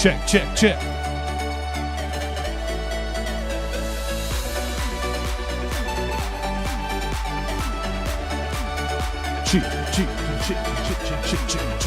Check, check, check. Check, check, check, check, check, check, check.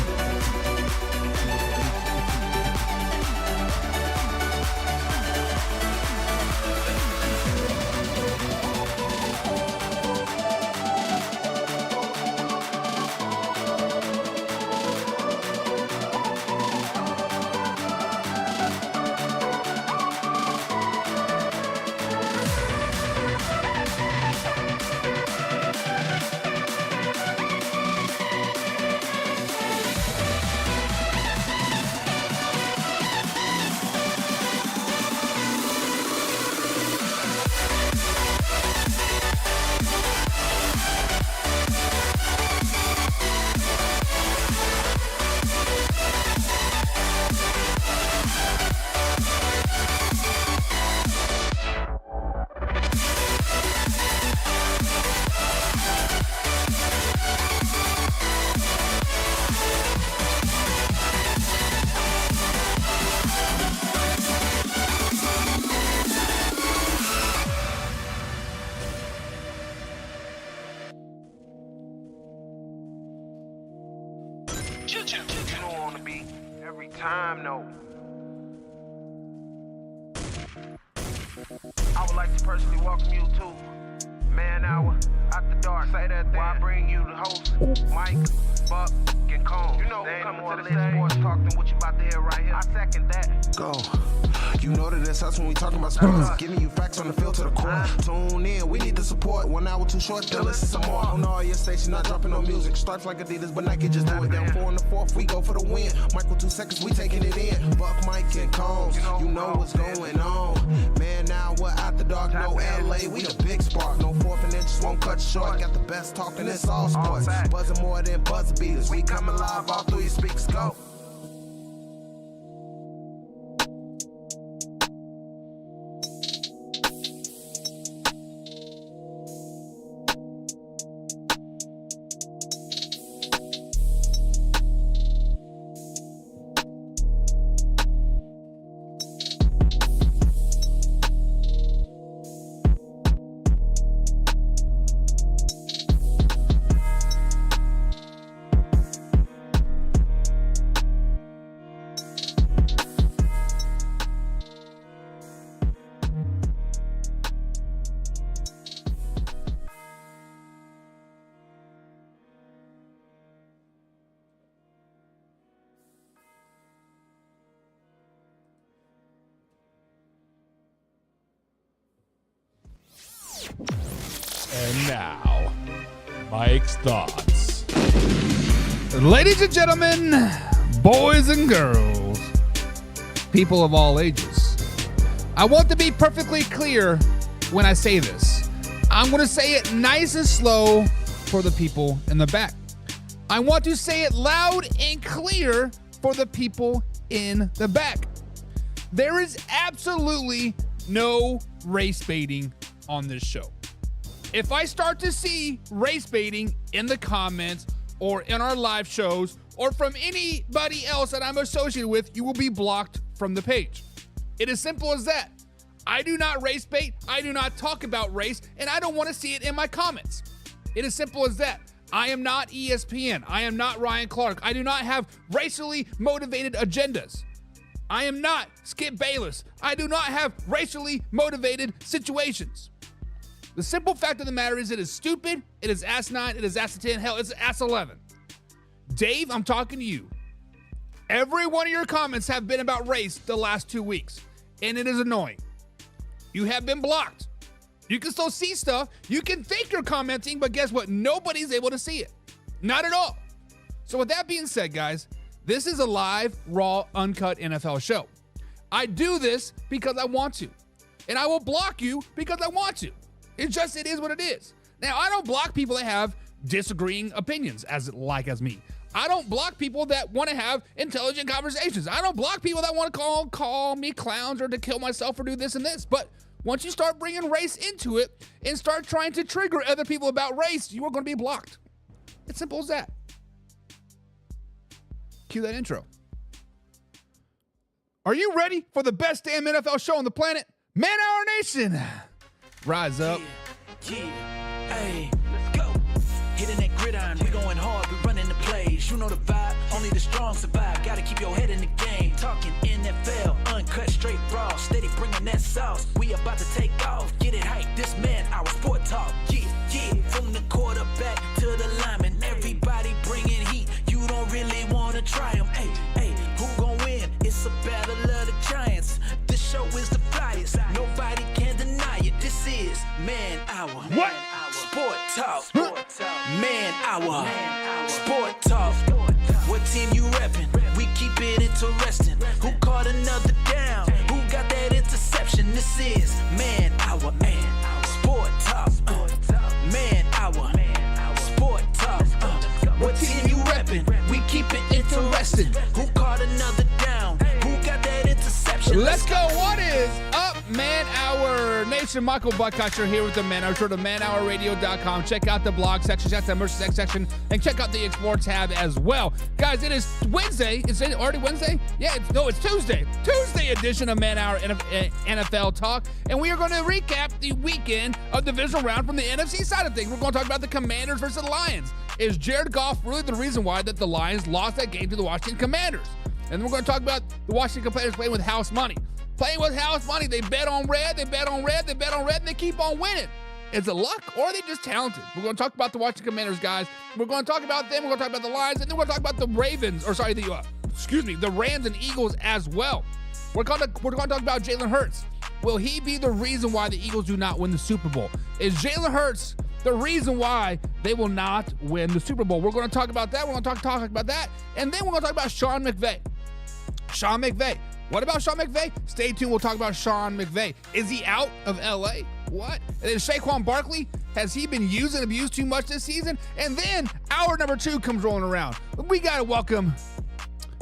Time, no. I would like to personally welcome you to Man Hour After Dark. Say that thing. I bring you the host, Mike, Buck, and Cone. You know who coming to the stage. Sports talk than what you about to hear right here. I second that. Go. You know that it's us when we talking about sports. Giving you facts on the field to the core. Tune in, we need the support. 1 hour too short, then listen some more. On all your stations, not dropping no music. Stripes like Adidas, but Nike just do it. Down 4 in the 4th, we go for the win. Michael 2 seconds, we taking it in. Buck, Mike, and Combs, you know what's going on. Man, now we're After Dark, no LA, we the big spark. No 4th and inches won't cut short. Got the best talking, it's all sports. Buzzing more than buzz beaters. We coming live all through your speakers, go. And now, Mike's thoughts. Ladies and gentlemen, boys and girls, people of all ages, I want to be perfectly clear when I say this. I'm going to say it nice and slow for the people in the back. I want to say it loud and clear for the people in the back. There is absolutely no race baiting on this show. If I start to see race baiting in the comments or in our live shows or from anybody else that I'm associated with, you will be blocked from the page. It is simple as that. I do not race bait, I do not talk about race, and I don't want to see it in my comments. It is simple as that. I am not ESPN. I am not Ryan Clark. I do not have racially motivated agendas. I am not Skip Bayless. I do not have racially motivated situations. The simple fact of the matter is it is stupid, it is asinine, it is ass 10, hell, it's ass 11. Dave, I'm talking to you. Every one of your comments have been about race the last 2 weeks, and it is annoying. You have been blocked. You can still see stuff. You can think you're commenting, but guess what? Nobody's able to see it. Not at all. So with that being said, guys, this is a live, raw, uncut NFL show. I do this because I want to, and I will block you because I want to. It is what it is. Now, I don't block people that have disagreeing opinions as me. I don't block people that want to have intelligent conversations. I don't block people that want to call me clowns or to kill myself or do this and this. But once you start bringing race into it and start trying to trigger other people about race, you are going to be blocked. It's simple as that. Cue that intro. Are you ready for the best damn NFL show on the planet? Man Hour Nation, rise up. Yeah, hey, let's go. Hitting that gridiron, we going hard, we running the plays. You know the vibe, only the strong survive. Gotta keep your head in the game. Talking NFL, uncut, straight raw, steady bringing that sauce. We about to take off, get it hype. This man, our sport talk. Yeah, from the quarterback to the lineman, everybody bringing heat. You don't really wanna try them. Hey, who gon' win? It's a battle of the giants. This show is the flyest. Nobody can deny it. This is Man Hour. What? Sport talk. Man Hour. Sport talk. What team you reppin'? We keep it interesting. Who caught another down? Who got that interception? This is Man Hour. Sport talk. Man Hour. Sport talk. What team you reppin'? We keep it interesting. Who caught another down? Who got that interception? Let's go. What is up, Man Hour Nation? Michael Buckhatcher here with the Man Hour. Go to manhourradio.com. Check out the blog section, check out the merchandise section, and check out the Explore tab as well. Guys, it is Wednesday. Is it already Wednesday? Yeah, it's Tuesday. Tuesday edition of Man Hour NFL Talk, and we are going to recap the weekend of the divisional round from the NFC side of things. We're going to talk about the Commanders versus the Lions. Is Jared Goff really the reason why that the Lions lost that game to the Washington Commanders? And then we're going to talk about the Washington Commanders playing with house money. Playing with house money, they bet on red, and they keep on winning. Is it luck, or are they just talented? We're going to talk about the Washington Commanders, guys. We're going to talk about them. We're going to talk about the Lions, and then we're going to talk about the Ravens, the Rams and Eagles as well. We're going to talk about Jalen Hurts. Will he be the reason why the Eagles do not win the Super Bowl? Is Jalen Hurts the reason why they will not win the Super Bowl? We're going to talk about that. We're going to talk about that, and then we're going to talk about Sean McVay. What about Sean McVay? Stay tuned. We'll talk about Sean McVay. Is he out of LA? What? And then Saquon Barkley, has he been used and abused too much this season? And then hour number 2 comes rolling around. We got to welcome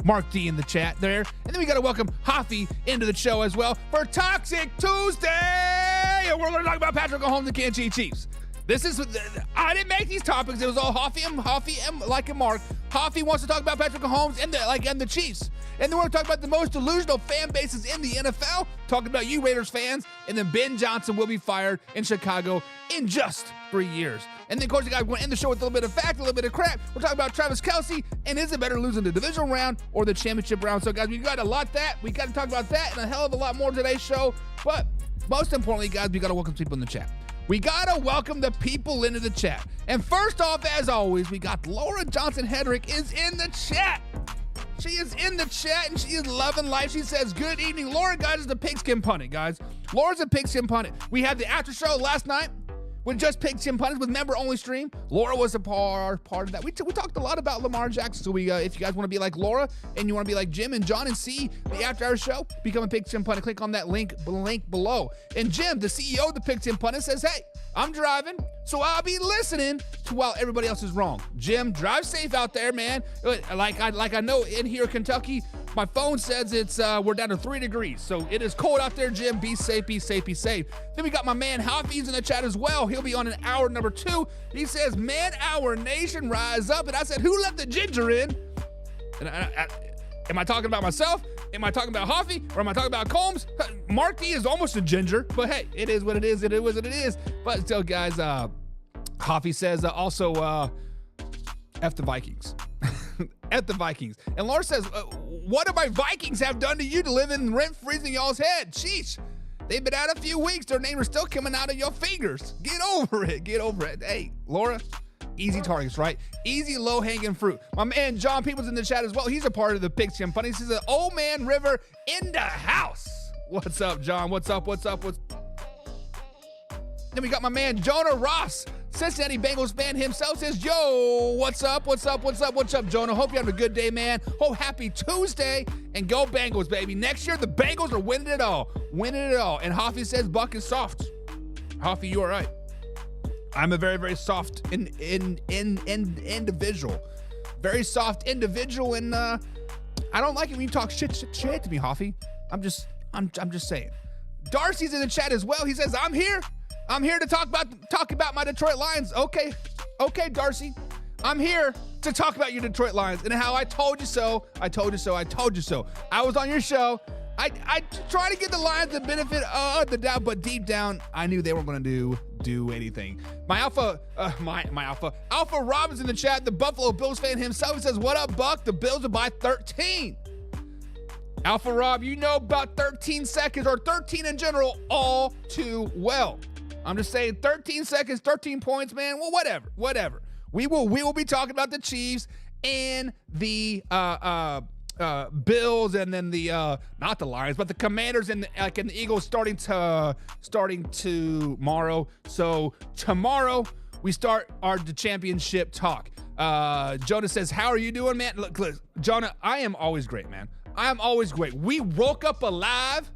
Mark D in the chat there. And then we got to welcome Hoffy into the show as well for Toxic Tuesday. And we're going to talk about Patrick Mahomes and Kansas City Chiefs. I didn't make these topics. It was all Hoffy and Mark. Hoffy wants to talk about Patrick Mahomes and the Chiefs. And then we're going to talk about the most delusional fan bases in the NFL. Talking about you Raiders fans. And then Ben Johnson will be fired in Chicago in just 3 years. And then, of course, you guys want to end the show with a little bit of fact, a little bit of crap. We're talking about Travis Kelce, and is it better losing the divisional round or the championship round? So, guys, we got a lot that. We got to talk about that and a hell of a lot more today's show. But most importantly, guys, we got to welcome people in the chat. We got to welcome the people into the chat. And first off, as always, we got Laura Johnson-Hedrick is in the chat. She is in the chat, and she is loving life. She says, good evening. Laura, guys, is the Pigskin Pundit, guys. Laura's a Pigskin Pundit. We had the after show last night with just Pigskin Pundits with member-only stream. Laura was a part of that. We talked a lot about Lamar Jackson. So if you guys want to be like Laura and you want to be like Jim and John and see the after-hour show, become a Pigskin Pundit. Click on that link below. And Jim, the CEO of the Pigskin Pundit, says, hey, I'm driving, so I'll be listening to while everybody else is wrong. Jim, drive safe out there, man. Like I know in here in Kentucky, my phone says it's we're down to 3 degrees. So it is cold out there, Jim. Be safe, be safe, be safe. Then we got my man Hoffy's in the chat as well. He'll be on in hour number 2. He says, Man Hour Nation, rise up. And I said, who let the ginger in? And am I talking about myself? Am I talking about Hoffy? Or am I talking about Combs? Mark D is almost a ginger, but hey, it is what it is. It is what it is. But still, guys, Hoffy says also, F the Vikings. F the Vikings. And Laura says, what do my Vikings have done to you to live in rent-free in y'all's head? Sheesh. They've been out a few weeks. Their name is still coming out of your fingers. Get over it. Get over it. Hey, Laura, easy targets, right? Easy, low-hanging fruit. My man John Peoples in the chat as well. He's a part of the Pigskin Pundit. He says, Old Man River in the house. What's up, John? What's up? Then we got my man Jonah Ross, Cincinnati Bengals fan himself, says, yo, what's up, Jonah? Hope you're having a good day, man. Oh, happy Tuesday, and go Bengals, baby. Next year, the Bengals are winning it all. And Hoffy says, Buck is soft. Hoffy, you all right? I'm a very, very soft individual. Very soft individual, and I don't like it when you talk shit to me, Hoffy. I'm just saying. Darcy's in the chat as well. He says, I'm here to talk about my Detroit Lions. Okay, Darcy. I'm here to talk about your Detroit Lions and how I told you so. I was on your show I try to get the Lions the benefit of the doubt, but deep down, I knew they weren't going to do anything. My alpha Robin's in the chat, the Buffalo Bills fan himself. He says, "What up, Buck? The Bills are by 13." Alpha Rob, you know about 13 seconds or 13 in general all too well. I'm just saying 13 seconds, 13 points, man. Well, whatever. We will be talking about the Chiefs and the Bills, and then the not the Lions, but the Commanders and the Eagles starting tomorrow. So tomorrow we start the championship talk. Jonah says, "How are you doing, man?" Look, Jonah, I am always great, man. I am always great. We woke up alive.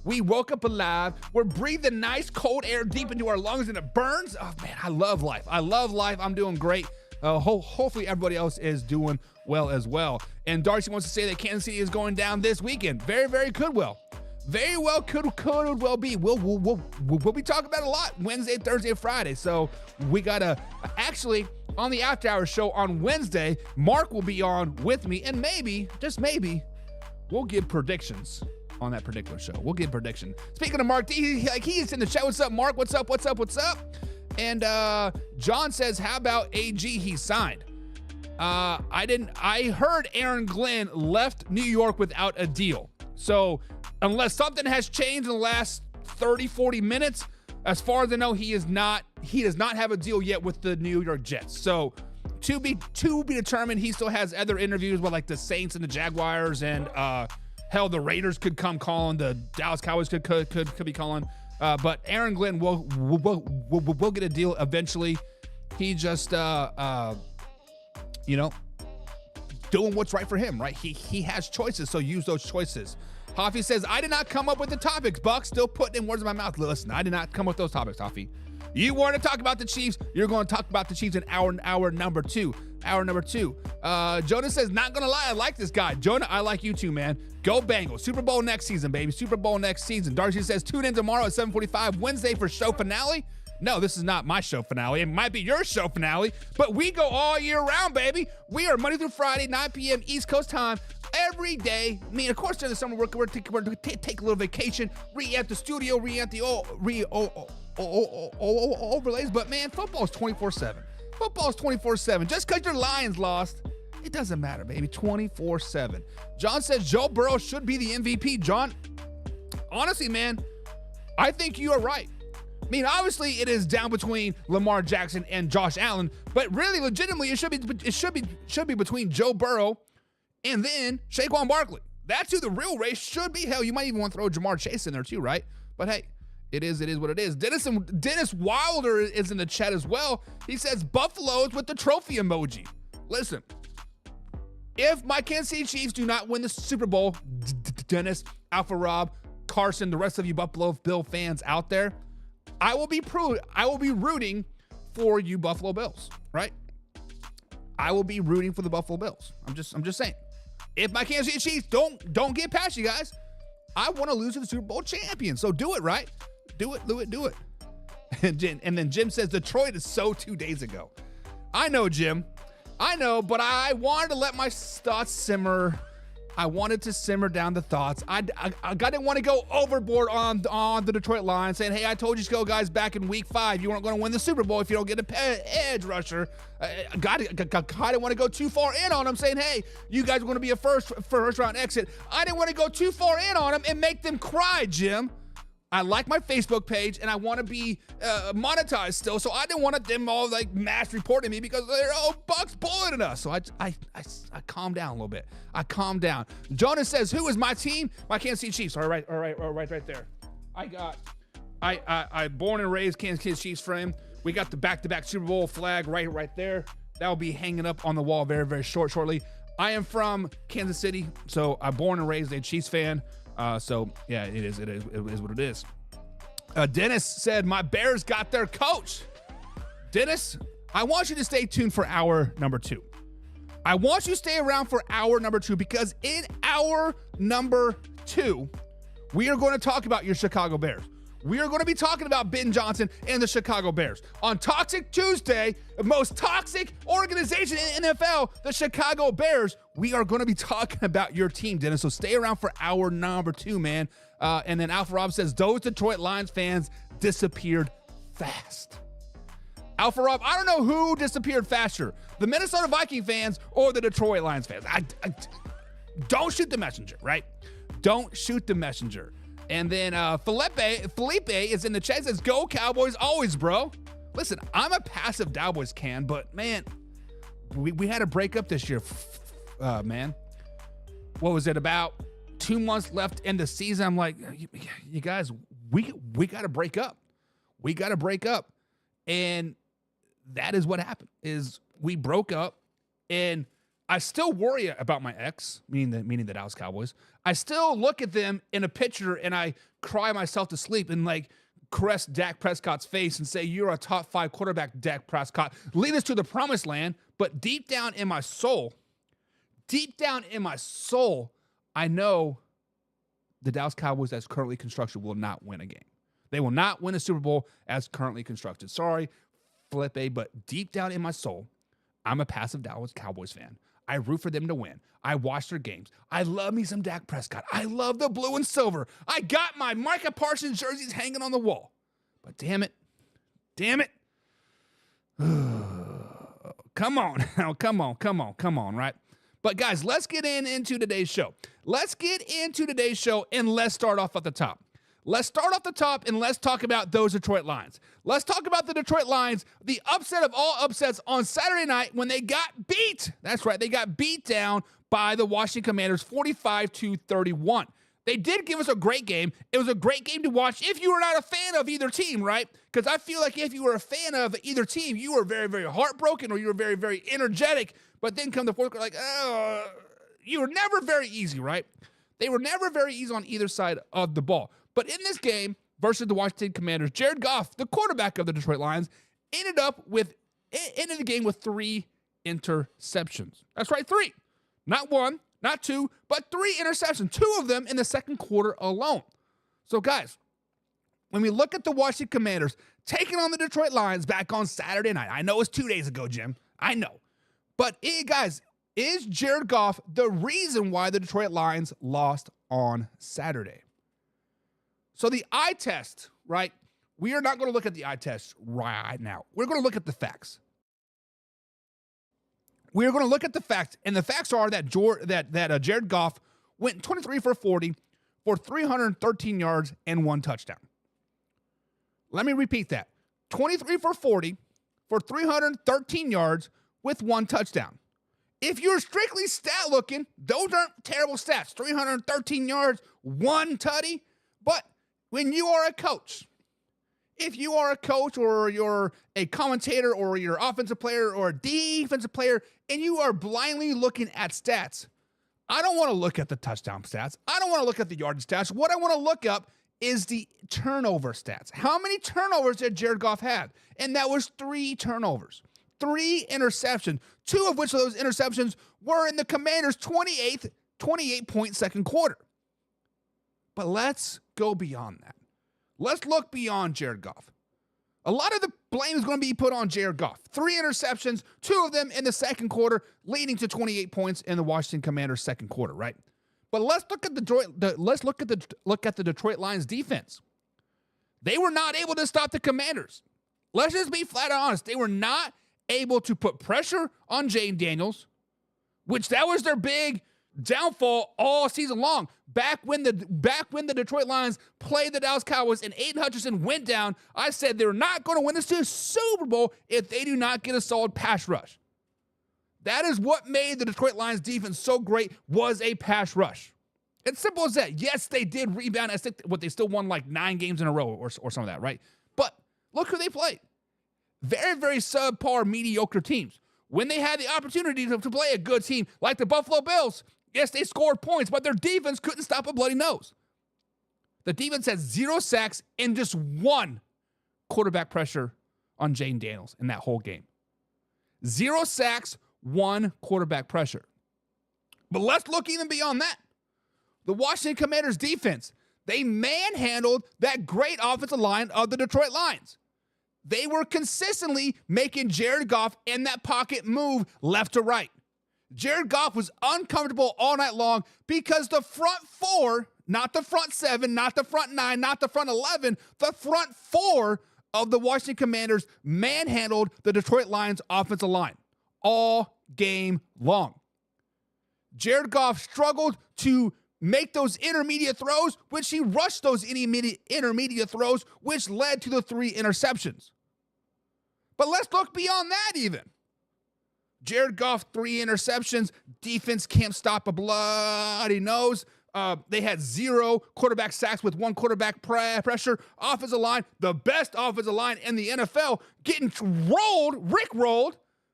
We're breathing nice cold air deep into our lungs, and it burns. Oh man, I love life. I'm doing great. Hopefully everybody else is doing well as well. And Darcy wants to say that Kansas City is going down this weekend. Very, very could well. Very well could well be. We'll be talking about it a lot Wednesday, Thursday, Friday. So we gotta actually on the After Hours show on Wednesday, Mark will be on with me, and maybe, just maybe, we'll give predictions on that particular show. We'll give prediction. Speaking of Mark, he's in the chat. What's up, Mark? What's up? And John says, "How about AG? He signed." I heard Aaron Glenn left New York without a deal. So unless something has changed in the last 30, 40 minutes, as far as I know, he does not have a deal yet with the New York Jets. So to be determined. He still has other interviews with like the Saints and the Jaguars, and hell, the Raiders could come calling, the Dallas Cowboys could be calling. But Aaron Glenn will get a deal eventually. He just doing what's right for him, right? He has choices, so use those choices. Hoffy says, "I did not come up with the topics, Buck. Still putting in words in my mouth." Listen, I did not come up with those topics, Hoffy. You want to talk about the Chiefs, you're going to talk about the Chiefs in hour number two. Jonah says, "Not going to lie, I like this guy." Jonah, I like you too, man. Go Bengals. Super Bowl next season, baby. Super Bowl next season. Darcy says, "Tune in tomorrow at 7:45 Wednesday for show finale." No, this is not my show finale. It might be your show finale, but we go all year round, baby. We are Monday through Friday, 9 p.m. East Coast time, every day. I mean, of course, during the summer, we're going to take a little vacation, re-amp the studio, re-amp the overlays. But, man, football is 24/7. Football is 24/7. Just because your Lions lost, it doesn't matter, baby. 24/7. John says Joe Burrow should be the MVP. John, honestly, man, I think you are right. I mean, obviously, it is down between Lamar Jackson and Josh Allen, but really, legitimately, it should be between Joe Burrow and then Saquon Barkley. That's who the real race should be. Hell, you might even want to throw Jamar Chase in there too, right? But hey, it is what it is. Dennis Wilder is in the chat as well. He says Buffaloes with the trophy emoji. Listen, if my Kansas City Chiefs do not win the Super Bowl, Dennis, Alpha Rob, Carson, the rest of you Buffalo Bill fans out there, I will be rooting for you Buffalo Bills, right? I will be rooting for the Buffalo Bills. I'm just saying. If my Kansas City Chiefs don't get past you guys, I want to lose to the Super Bowl champion. So do it, right? Do it. And then Jim says Detroit is so 2 days ago. I know, Jim. I know, but I wanted to let my thoughts simmer. I wanted to simmer down the thoughts. I didn't want to go overboard on the Detroit Lions, saying, "Hey, I told you so, guys, back in week 5, you weren't going to win the Super Bowl if you don't get an edge rusher." I didn't want to go too far in on them, saying, "Hey, you guys are going to be a first round exit." I didn't want to go too far in on them and make them cry, Jim. I like my Facebook page, and I want to be monetized still, so I didn't want them all like mass reporting me because they're Bucks bullying us. So I calmed down a little bit. I calmed down. Jonas says, "Who is my team?" My Kansas City Chiefs. All right there. I born and raised Kansas City Chiefs frame. We got the back-to-back Super Bowl flag right there. That will be hanging up on the wall very, very shortly. I am from Kansas City, so I'm born and raised a Chiefs fan. So yeah, it is what it is. Dennis said, "My Bears got their coach." Dennis, I want you to stay tuned for hour number 2. I want you to stay around for hour number 2, because in hour number 2, we are going to talk about your Chicago Bears. we are going to be talking about Ben Johnson and the Chicago Bears. On Toxic Tuesday, the most toxic organization in NFL, the Chicago Bears, we are going to be talking about your team, Dennis. So stay around for hour number 2, man. And then Alpha Rob says, those Detroit Lions fans disappeared fast. Alpha Rob, I don't know who disappeared faster, the Minnesota Viking fans or the Detroit Lions fans. I don't shoot the messenger, right? Don't shoot the messenger. And then Felipe is in the chat, says, go Cowboys always, bro. Listen, I'm a passive Cowboys can, but man, we had a breakup this year, man. What was it, about 2 months left in the season? I'm like, you guys, we got to break up. We got to break up. And that is what happened, is we broke up, and I still worry about my ex, meaning the Dallas Cowboys. I still look at them in a picture and I cry myself to sleep and like caress Dak Prescott's face and say, you're a top 5 quarterback, Dak Prescott. Lead us to the promised land. But deep down in my soul, I know the Dallas Cowboys as currently constructed will not win a game. They will not win a Super Bowl as currently constructed. Sorry, Felipe, but deep down in my soul, I'm a passive Dallas Cowboys fan. I root for them to win. I watch their games. I love me some Dak Prescott. I love the blue and silver. I got my Micah Parsons jerseys hanging on the wall. But damn it. Come on now, come on, right? But guys, let's get into today's show. And let's start off at the top. Let's start off the top and let's talk about those Detroit Lions. Let's talk about the Detroit Lions, the upset of all upsets on Saturday night when they got beat. That's right, they got beat down by the Washington Commanders 45-31. They did give us a great game. It was a great game to watch if you were not a fan of either team, right? Because I feel like if you were a fan of either team, you were very, very heartbroken or you were very, very energetic. But then come the fourth quarter, like, you were never very easy, right? They were never very easy on either side of the ball. But in this game versus the Washington Commanders, Jared Goff, the quarterback of the Detroit Lions, ended the game with 3 interceptions. That's right, 3. Not 1, not 2, but 3 interceptions. 2 of them in the second quarter alone. So, guys, when we look at the Washington Commanders taking on the Detroit Lions back on Saturday night, I know it's 2 days ago, Jim. I know. But, guys, is Jared Goff the reason why the Detroit Lions lost on Saturday? So the eye test, right? We are not going to look at the eye test right now. We're going to look at the facts. We are going to look at the facts, and the facts are that Jared Goff went 23 for 40 for 313 yards and 1 touchdown. Let me repeat that. 23 for 40 for 313 yards with 1 touchdown. If you're strictly stat looking, those aren't terrible stats. 313 yards, 1 tutty, but when you are a coach, if you are a coach or you're a commentator or you're an offensive player or a defensive player and you are blindly looking at stats, I don't want to look at the touchdown stats. I don't want to look at the yardage stats. What I want to look up is the turnover stats. How many turnovers did Jared Goff have? And that was 3 turnovers, 3 interceptions, 2 of which of those interceptions were in the Commanders' 28-point second quarter. But let's go beyond that. Let's look beyond Jared Goff. A lot of the blame is going to be put on Jared Goff. 3 interceptions, 2 of them in the second quarter, leading to 28 points in the Washington Commanders' second quarter, right? But let's look at the Detroit Lions defense. They were not able to stop the Commanders. Let's just be flat out honest. They were not able to put pressure on Jane Daniels, which that was their big downfall all season long. Back when the Detroit Lions played the Dallas Cowboys and Aiden Hutchinson went down, I said they're not going to win this Super Bowl if they do not get a solid pass rush. That is what made the Detroit Lions defense so great, was a pass rush. It's simple as that. Yes, they did rebound. They still won like 9 games in a row or some of that, right? But look who they played. Very, very subpar, mediocre teams. When they had the opportunity to play a good team like the Buffalo Bills, yes, they scored points, but their defense couldn't stop a bloody nose. The defense had 0 sacks and just 1 quarterback pressure on Jane Daniels in that whole game. 0 sacks, 1 quarterback pressure. But let's look even beyond that. The Washington Commanders defense, They manhandled that great offensive line of the Detroit Lions. They were consistently making Jared Goff in that pocket move left to right. Jared Goff was uncomfortable all night long because the front four, not the front seven, not the front nine, not the front 11, the front four of the Washington Commanders manhandled the Detroit Lions offensive line all game long. Jared Goff struggled to make those intermediate throws, which he rushed those intermediate throws, which led to the 3 interceptions. But let's look beyond that even. Jared Goff, 3 interceptions. Defense can't stop a bloody nose. They had 0 quarterback sacks with 1 quarterback pressure. Offensive line, the best offensive line in the NFL, getting rickrolled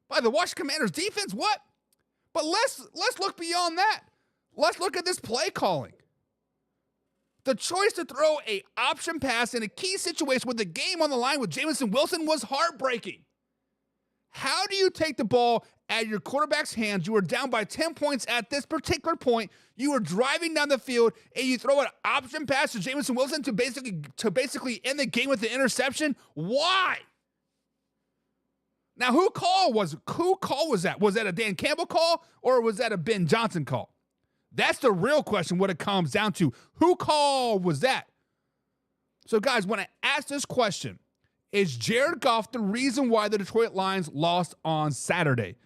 by the Washington Commanders defense. What? But let's look beyond that. Let's look at this play calling. The choice to throw a option pass in a key situation with the game on the line with Jameson Wilson was heartbreaking. How do you take the ball out of your quarterback's hands? You were down by 10 points at this particular point. You were driving down the field, and you throw an option pass to Jameson Wilson to basically end the game with the interception? Why? Now, who call was that? Was that a Dan Campbell call, or was that a Ben Johnson call? That's the real question, what it comes down to. Who call was that? So, guys, when I ask this question, is Jared Goff the reason why the Detroit Lions lost on Saturday?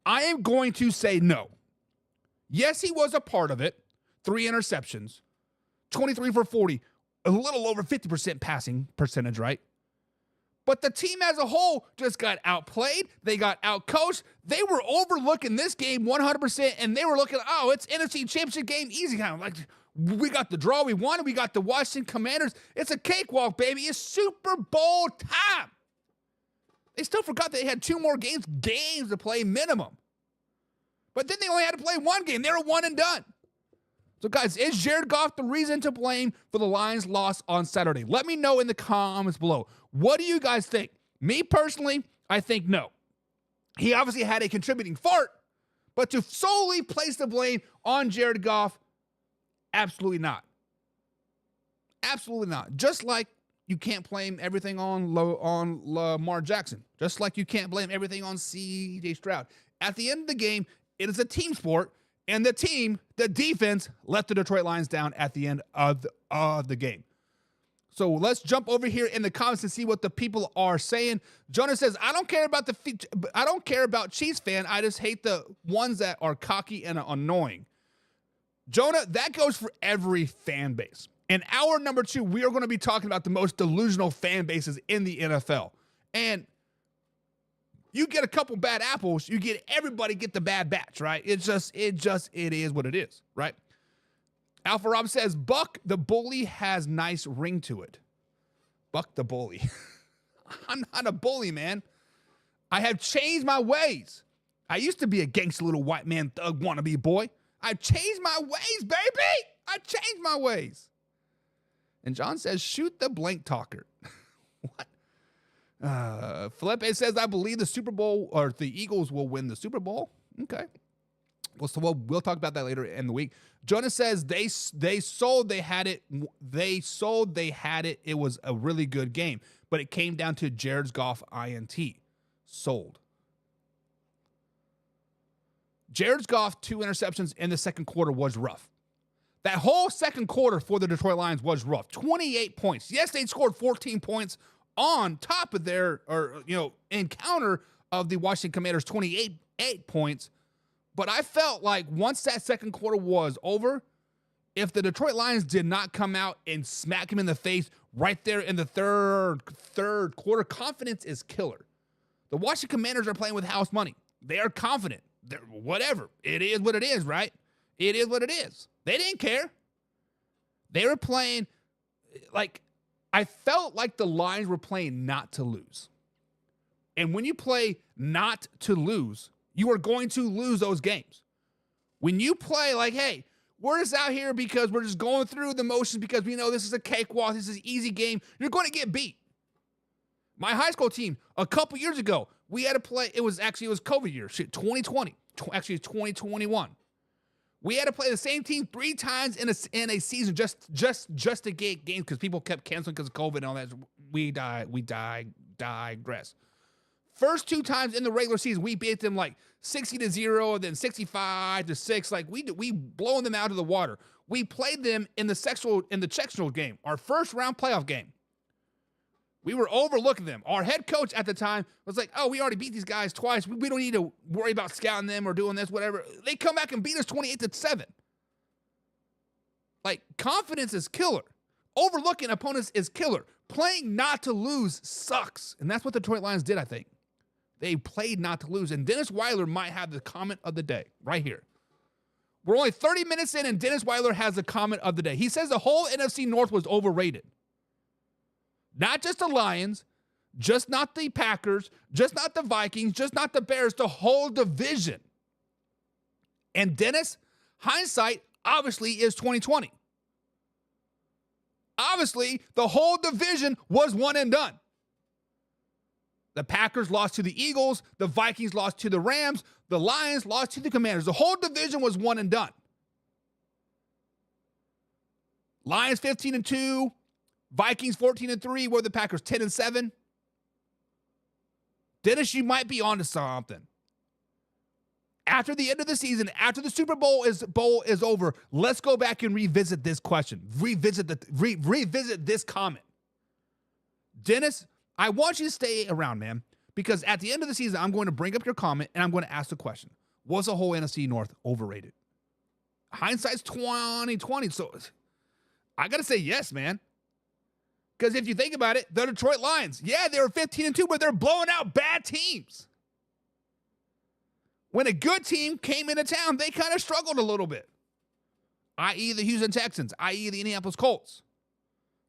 I am going to say no. Yes, he was a part of it. 3 interceptions, 23 for 40, a little over 50% passing percentage, right? But the team as a whole just got outplayed. They got outcoached. They were overlooking this game 100%, and they were looking, oh, it's NFC Championship game, easy kind of like, we got the draw we wanted. We got the Washington Commanders. It's a cakewalk, baby. It's Super Bowl time. They still forgot they had 2 more games to play minimum. But then they only had to play 1 game. They were 1 and done. So, guys, is Jared Goff the reason to blame for the Lions' loss on Saturday? Let me know in the comments below. What do you guys think? Me, personally, I think no. He obviously had a contributing fart, but to solely place the blame on Jared Goff, absolutely not. Absolutely not. Just like you can't blame everything on Lamar Jackson. Just like you can't blame everything on C.J. Stroud. At the end of the game, it is a team sport, and the defense, let the Detroit Lions down at the end of the game. So let's jump over here in the comments and see what the people are saying. Jonah says, I don't care about Chiefs fan. I just hate the ones that are cocky and annoying. Jonah, that goes for every fan base. In hour number 2, we are going to be talking about the most delusional fan bases in the NFL. And you get a couple bad apples, everybody get the bad batch, right? It is what it is, right? Alpha Rob says, Buck the Bully has nice ring to it. Buck the Bully. I'm not a bully, man. I have changed my ways. I used to be a gangster little white man thug wannabe boy. I've changed my ways, baby. I changed my ways. And John says, shoot the blank talker. What? Felipe says, I believe the Super Bowl or the Eagles will win the Super Bowl. Okay. Well, we'll talk about that later in the week. Jonah says they sold they had it. They sold they had it. It was a really good game, but it came down to Jared Goff INT. Sold. Jared Goff 2 interceptions in the second quarter was rough. That whole second quarter for the Detroit Lions was rough. 28 points. Yes, they scored 14 points on top of their encounter of the Washington Commanders 28 points. But I felt like once that second quarter was over, if the Detroit Lions did not come out and smack him in the face right there in the third quarter, confidence is killer. The Washington Commanders are playing with house money. They are confident. Whatever. It is what it is, right? It is what it is. They didn't care. They were playing like, I felt like the Lions were playing not to lose. And when you play not to lose, you are going to lose those games. When you play like, hey, we're just out here because we're just going through the motions because we know this is a cakewalk, this is an easy game, you're going to get beat. My high school team, a couple years ago, we had to play, it was COVID year, 2020, actually 2021. We had to play the same team 3 times in a season just to get games because people kept canceling because of COVID and all that. We digress. First 2 times in the regular season, we beat them like 60-0, then 65-6. Like we blowing them out of the water. We played them in the sectional game, our first round playoff game. We were overlooking them. Our head coach at the time was like, "Oh, we already beat these guys twice. We don't need to worry about scouting them or doing this, whatever." They come back and beat us 28-7. Like, confidence is killer. Overlooking opponents is killer. Playing not to lose sucks. And that's what the Detroit Lions did, I think. They played not to lose. And Dennis Weiler might have the comment of the day right here. We're only 30 minutes in, and Dennis Weiler has the comment of the day. He says the whole NFC North was overrated. Not just the Lions, just not the Packers, just not the Vikings, just not the Bears, the whole division. And Dennis, hindsight obviously is 2020. Obviously, the whole division was one and done. The Packers lost to the Eagles, the Vikings lost to the Rams, the Lions lost to the Commanders. The whole division was one and done. Lions 15-2. Vikings 14-3, were the Packers 10-7. Dennis, you might be onto something. After the end of the season, after the Super Bowl is over, let's go back and revisit this question. Revisit this comment. Dennis, I want you to stay around, man, because at the end of the season, I'm going to bring up your comment and I'm going to ask the question: was the whole NFC North overrated? Hindsight's 2020, so I got to say yes, man. Because if you think about it, the Detroit Lions, yeah, they were 15-2, but they're blowing out bad teams. When a good team came into town, they kind of struggled a little bit. I.e. the Houston Texans, i.e. the Indianapolis Colts,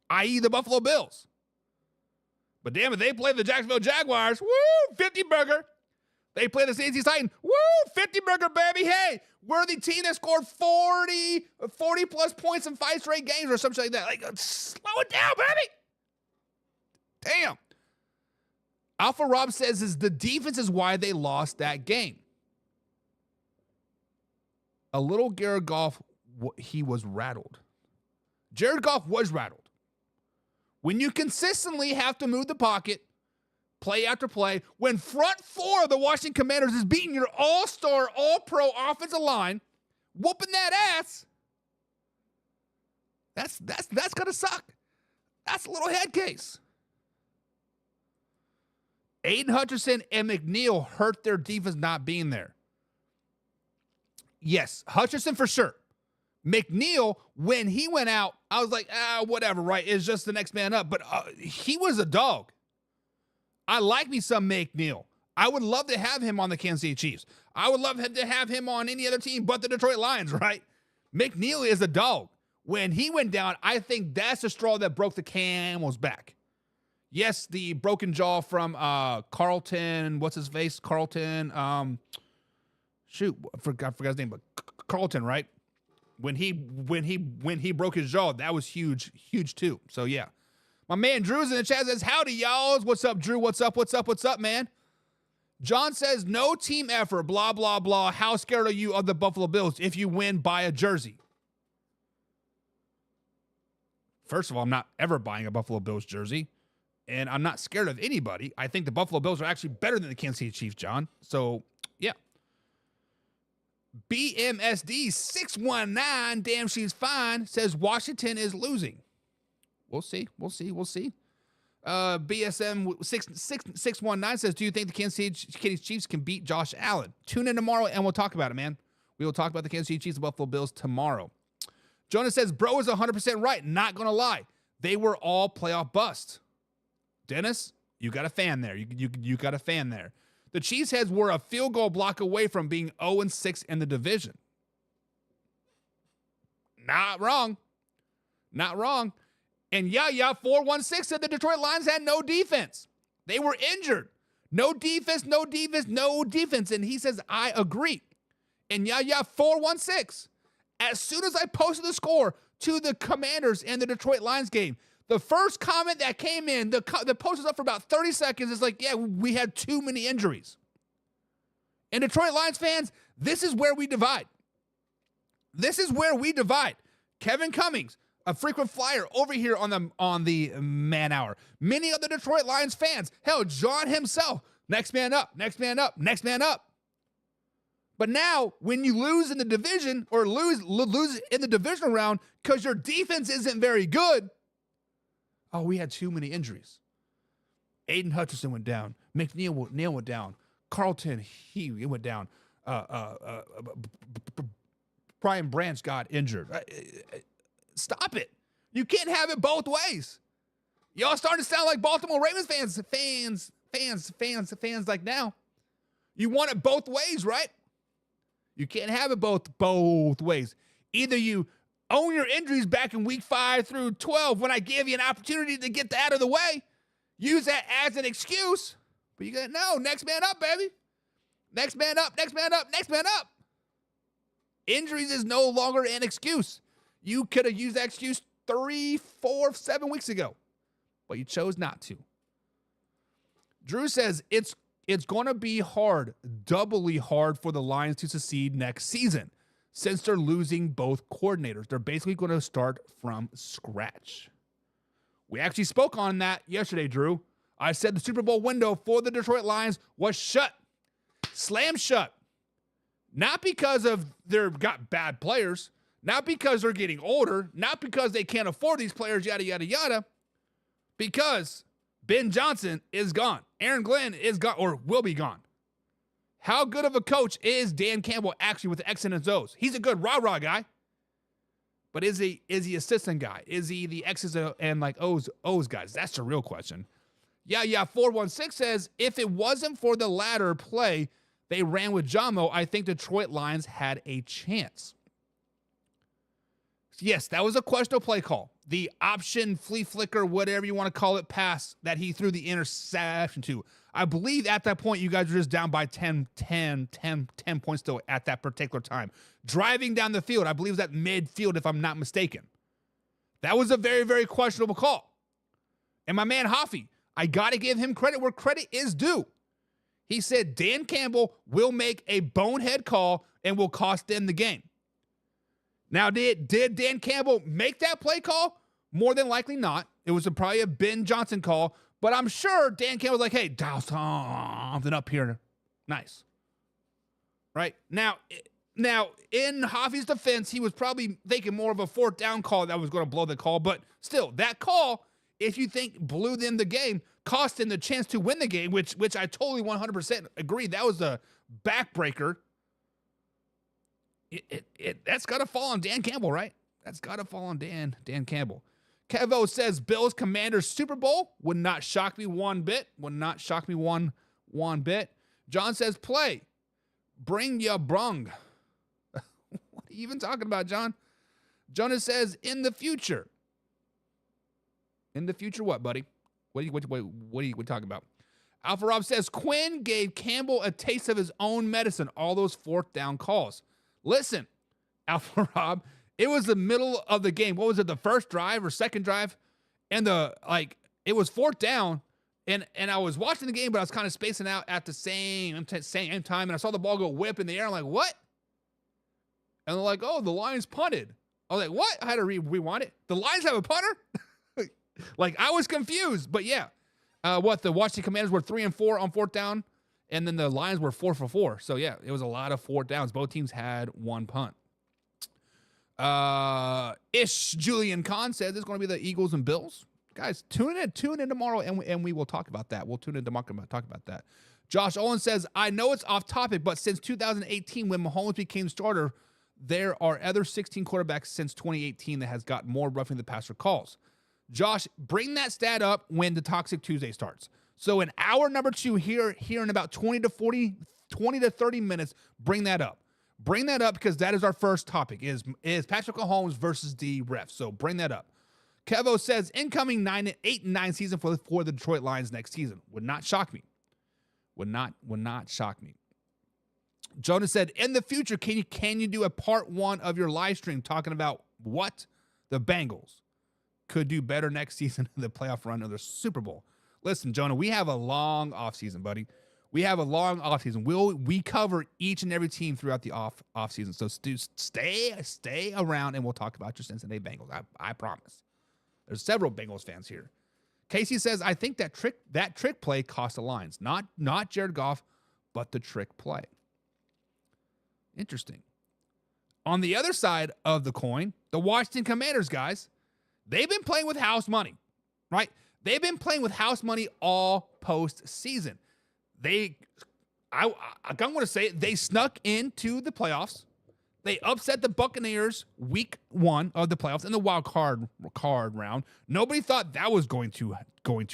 i.e. the Buffalo Bills. But damn it, they played the Jacksonville Jaguars. Woo, 50-burger. They played the Tennessee Titans. Woo, 50-burger, baby. Hey, we're the team that scored 40-plus points in 5 straight games or something like that. Like, slow it down, baby. Damn. Alpha Rob says is the defense is why they lost that game. A little Jared Goff, he was rattled. Jared Goff was rattled. When you consistently have to move the pocket, play after play, when front 4 of the Washington Commanders is beating your all-star, all-pro offensive line, whooping that ass, that's gonna suck. That's a little head case. Aiden Hutchinson and McNeil hurt their defense not being there. Yes, Hutchinson for sure. McNeil, when he went out, I was like, whatever, right? It's just the next man up. But he was a dog. I like me some McNeil. I would love to have him on the Kansas City Chiefs. I would love to have him on any other team but the Detroit Lions, right? McNeil is a dog. When he went down, I think that's the straw that broke the camel's back. Yes, the broken jaw from Carlton. What's his face? Carlton. I forgot his name, but Carlton, right? When he broke his jaw, that was huge too. So yeah. My man Drew's in the chat says, howdy, y'all. What's up, Drew? What's up, man? John says, no team effort, blah, blah, blah. How scared are you of the Buffalo Bills? If you win, buy a jersey. First of all, I'm not ever buying a Buffalo Bills jersey. And I'm not scared of anybody. I think the Buffalo Bills are actually better than the Kansas City Chiefs, John. So, yeah. BMSD 619, damn, she's fine, says Washington is losing. We'll see. BSM 619 says, do you think the Kansas City Chiefs can beat Josh Allen? Tune in tomorrow and we'll talk about it, man. We will talk about the Kansas City Chiefs and Buffalo Bills tomorrow. Jonah says, bro is 100% right. Not going to lie. They were all playoff busts. Dennis, you got a fan there. You got a fan there. The Cheeseheads were a field goal block away from being 0-6 in the division. Not wrong. And 416 said the Detroit Lions had no defense. They were injured. No defense. And he says, I agree. And 416. As soon as I posted the score to the Commanders and the Detroit Lions game, the first comment that came in, the post was up for about 30 seconds. It's like, yeah, we had too many injuries. And Detroit Lions fans, this is where we divide. This is where we divide. Kevin Cummings, a frequent flyer over here on the Man Hour. Many other Detroit Lions fans. Hell, John himself. Next man up, next man up, next man up. But now, when you lose in the division or lose in the divisional round because your defense isn't very good, oh, we had too many injuries. Aiden Hutchinson went down. McNeil went down. Carlton, he went down. Brian Branch got injured. Stop it. You can't have it both ways. Y'all starting to sound like Baltimore Ravens fans like now. You want it both ways, right? You can't have it both ways. Either you own your injuries back in week 5 through 12 when I gave you an opportunity to get that out of the way. Use that as an excuse. But you got, no, next man up, baby. Next man up, next man up, next man up. Injuries is no longer an excuse. You could have used that excuse 3, 4, 7 weeks ago, but you chose not to. Drew says it's going to be hard, doubly hard for the Lions to succeed next season since they're losing both coordinators. They're basically going to start from scratch. We actually spoke on that yesterday, Drew. I said the Super Bowl window for the Detroit Lions was shut. Slam shut. Not because of they've got bad players, not because they're getting older, not because they can't afford these players, yada, yada, yada, because Ben Johnson is gone. Aaron Glenn is gone or will be gone. How good of a coach is Dan Campbell actually with the X's and O's? He's a good rah-rah guy. But is he assistant guy? Is he the X's and like O's guys? That's the real question. Yeah, 416 says, if it wasn't for the latter play they ran with Jamo, I think Detroit Lions had a chance. Yes, that was a questionable play call. The option, flea flicker, whatever you want to call it, pass that he threw the interception to. I believe at that point you guys were just down by 10 points still at that particular time. Driving down the field, I believe it was at midfield if I'm not mistaken. That was a very, very questionable call. And my man Hoffy, I got to give him credit where credit is due. He said Dan Campbell will make a bonehead call and will cost them the game. Now, did Dan Campbell make that play call? More than likely not. It was probably a Ben Johnson call, but I'm sure Dan Campbell was like, hey, dial something up here. Nice. Right? Now, in Hoffy's defense, he was probably thinking more of a 4th down call that was going to blow the call, but still, that call, if you think blew them the game, cost them the chance to win the game, which I totally 100% agree. That was a backbreaker. That's got to fall on Dan Campbell, right? That's got to fall on Dan Campbell. Kevo says Bills Commanders Super Bowl would not shock me one bit. Would not shock me one bit. John says play. Bring ya brung. What are you even talking about, John? Jonas says in the future. In the future what, buddy? What are you talking about? Alpha Rob says Quinn gave Campbell a taste of his own medicine. All those 4th down calls. Listen, Alpha Rob, it was the middle of the game. What was it, the first drive or second drive? And it was 4th down, and I was watching the game, but I was kind of spacing out at the same time, and I saw the ball go whip in the air. I'm like, what? And they're like, oh, the Lions punted. I was like, what? I had to rewind it. The Lions have a punter? Like, I was confused, but yeah. The Washington Commanders were 3 and 4 on 4th down. And then the Lions were 4 for 4. So, yeah, it was a lot of 4th downs. Both teams had one punt. Julian Kahn says it's going to be the Eagles and Bills. Guys, tune in tomorrow, and we will talk about that. We'll tune in tomorrow and talk about that. Josh Owen says, I know it's off topic, but since 2018 when Mahomes became starter, there are other 16 quarterbacks since 2018 that has got more roughing the passer calls. Josh, bring that stat up when the Toxic Tuesday starts. So in hour number 2 here in about 20 to 30 minutes, bring that up. Bring that up because that is our first topic, is Patrick Mahomes versus the refs. So bring that up. Kevo says, incoming 8 and 9 season for the Detroit Lions next season. Would not shock me. Would not shock me. Jonas said, in the future, can you do a part 1 of your live stream talking about what? The Bengals could do better next season in the playoff run of the Super Bowl. Listen, Jonah, we have a long offseason, buddy. We have a long offseason. We cover each and every team throughout the offseason. So stay around, and we'll talk about your Cincinnati Bengals. I promise. There's several Bengals fans here. Casey says, I think that trick play cost the Lions. Not Jared Goff, but the trick play. Interesting. On the other side of the coin, the Washington Commanders, guys, they've been playing with house money, right? They've been playing with house money all postseason. I'm going to say it, they snuck into the playoffs. They upset the Buccaneers week 1 of the playoffs in the wild card round. Nobody thought that was going to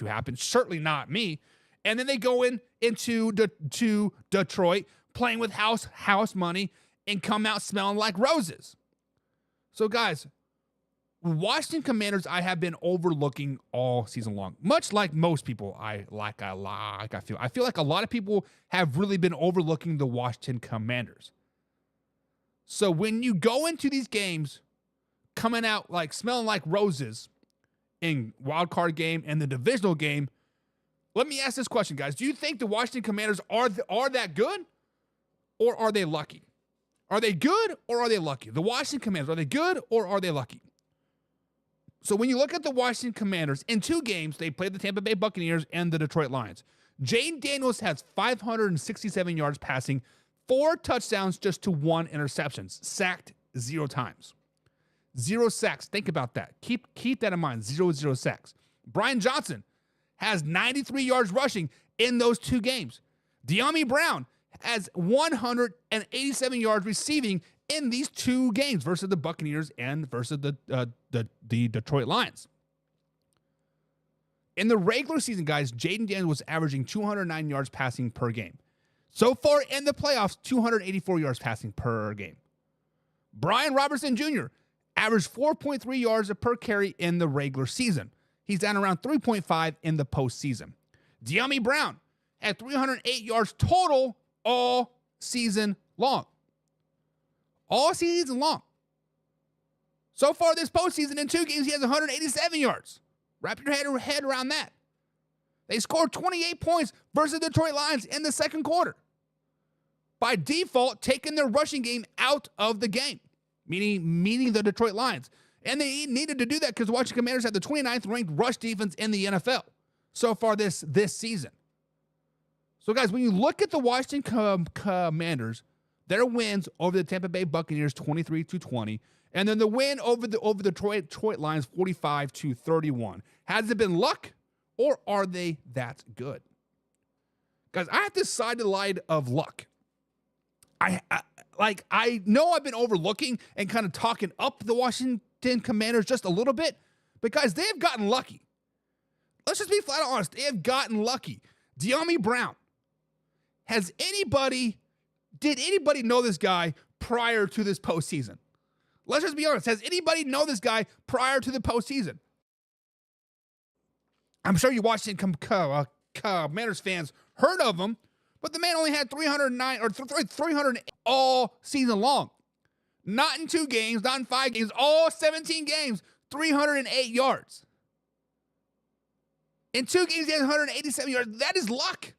happen. Certainly not me. And then they go into Detroit playing with house money and come out smelling like roses. So guys, Washington Commanders I have been overlooking all season long. Much like most people I feel like a lot of people have really been overlooking the Washington Commanders. So when you go into these games coming out like smelling like roses in wild card game and the divisional game, let me ask this question, guys. Do you think the Washington Commanders are that good, or are they lucky? Are they good, or are they lucky? The Washington Commanders, are they good, or are they lucky? So when you look at the Washington Commanders, in 2 games, they played the Tampa Bay Buccaneers and the Detroit Lions. Jaden Daniels has 567 yards passing, 4 touchdowns just to 1 interception, sacked 0 times. 0 sacks. Think about that. Keep that in mind. 0 sacks. Brian Johnson has 93 yards rushing in those 2 games. De'Ami Brown has 187 yards receiving in these 2 games versus the Buccaneers and versus the Detroit Lions. In the regular season, guys, Jaden Daniels was averaging 209 yards passing per game. So far in the playoffs, 284 yards passing per game. Brian Robertson Jr. averaged 4.3 yards per carry in the regular season. He's down around 3.5 in the postseason. De'Ami Brown had 308 yards total all season long. All season long. So far this postseason, in 2 games, he has 187 yards. Wrap your head around that. They scored 28 points versus the Detroit Lions in the second quarter. By default, taking their rushing game out of the game, meaning the Detroit Lions. And they needed to do that because the Washington Commanders had the 29th ranked rush defense in the NFL so far this season. So, guys, when you look at the Washington Commanders, their wins over the Tampa Bay Buccaneers 23-20, and then the win over the Detroit Lions 45-31. Has it been luck, or are they that good? Guys, I have to side the line of luck. I know I've been overlooking and kind of talking up the Washington Commanders just a little bit, but guys, they have gotten lucky. Let's just be flat out honest. They have gotten lucky. De'Ami Brown. Did anybody know this guy prior to this postseason? Let's just be honest. Has anybody know this guy prior to the postseason? I'm sure you Washington Commanders fans heard of him, but the man only had 308 all season long. Not in 2 games, not in 5 games, all 17 games, 308 yards. In 2 games, he has 187 yards. That is luck.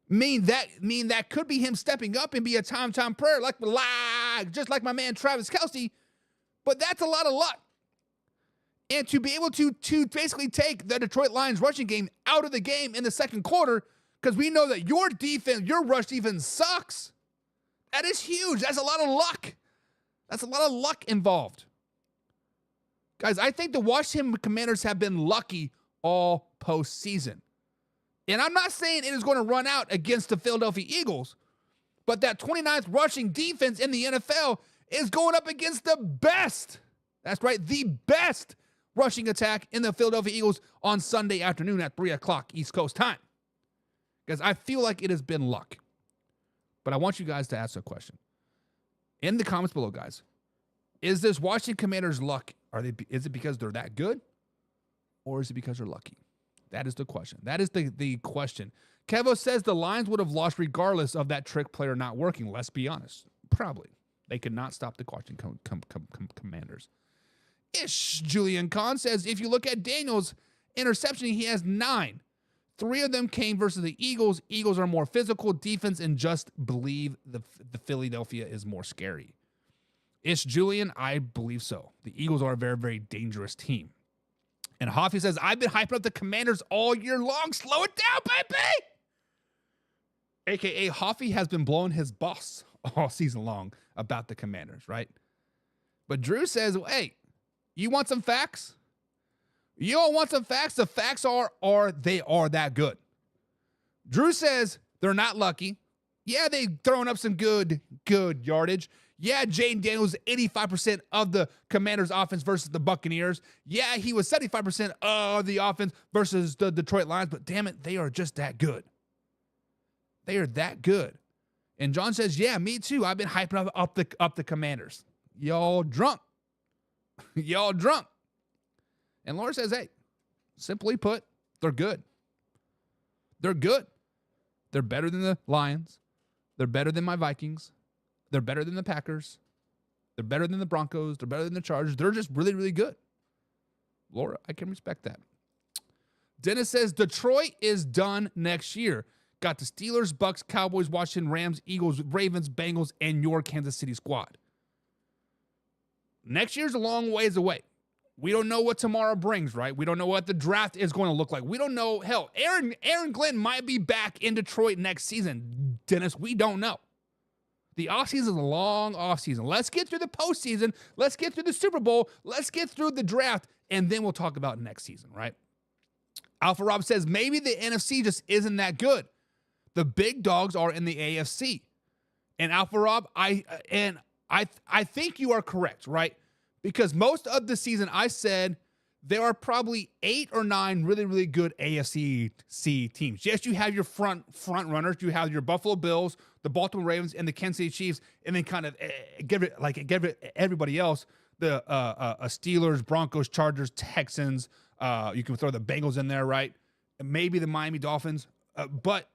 Mean that could be him stepping up and be a time prayer, just like my man Travis Kelce, but that's a lot of luck. And to be able to basically take the Detroit Lions rushing game out of the game in the second quarter, because we know that your rush defense sucks. That is huge. That's a lot of luck. That's a lot of luck involved. Guys, I think the Washington Commanders have been lucky all postseason. And I'm not saying it is going to run out against the Philadelphia Eagles, but that 29th rushing defense in the NFL is going up against the best. That's right, the best rushing attack in the Philadelphia Eagles on Sunday afternoon at 3 o'clock East Coast time. Because I feel like it has been luck. But I want you guys to ask a question. In the comments below, guys, is this Washington Commanders luck? Is it because they're that good? Or is it because they're lucky? That is the question. That is the question. Kevo says the Lions would have lost regardless of that trick player not working. Let's be honest. Probably. They could not stop the Washington Commanders. Julian Kahn says if you look at Daniels' interception, he has 9. 3 of them came versus the Eagles. Eagles are more physical defense, and just believe the Philadelphia is more scary. Ish Julian, I believe so. The Eagles are a very, very dangerous team. And Hoffy says, I've been hyping up the Commanders all year long. Slow it down, baby. AKA Hoffy has been blowing his boss all season long about the Commanders, right? But Drew says, hey, you want some facts? You don't want some facts? The facts are they are that good. Drew says they're not lucky. Yeah, they throwing up some good yardage. Yeah, Jaden Daniels 85% of the Commanders' offense versus the Buccaneers. Yeah, he was 75% of the offense versus the Detroit Lions. But damn it, they are just that good. They are that good. And John says, yeah, me too. I've been hyping up the Commanders. Y'all drunk. Y'all drunk. And Laura says, hey, simply put, they're good. They're good. They're better than the Lions. They're better than my Vikings. They're better than the Packers. They're better than the Broncos. They're better than the Chargers. They're just really, really good. Laura, I can respect that. Dennis says, Detroit is done next year. Got the Steelers, Bucks, Cowboys, Washington, Rams, Eagles, Ravens, Bengals, and your Kansas City squad. Next year's a long ways away. We don't know what tomorrow brings, right? We don't know what the draft is going to look like. We don't know. Hell, Aaron Glenn might be back in Detroit next season. Dennis, we don't know. The offseason is a long offseason. Let's get through the postseason. Let's get through the Super Bowl. Let's get through the draft, and then we'll talk about next season, right? Alpha Rob says maybe the NFC just isn't that good. The big dogs are in the AFC. And Alpha Rob, I think you are correct, right? Because most of the season I said there are probably 8 or 9 really, really good AFC teams. Yes, you have your front runners. You have your Buffalo Bills, the Baltimore Ravens, and the Kansas City Chiefs, and then kind of give it everybody else. The Steelers, Broncos, Chargers, Texans. You can throw the Bengals in there, right? And maybe the Miami Dolphins. But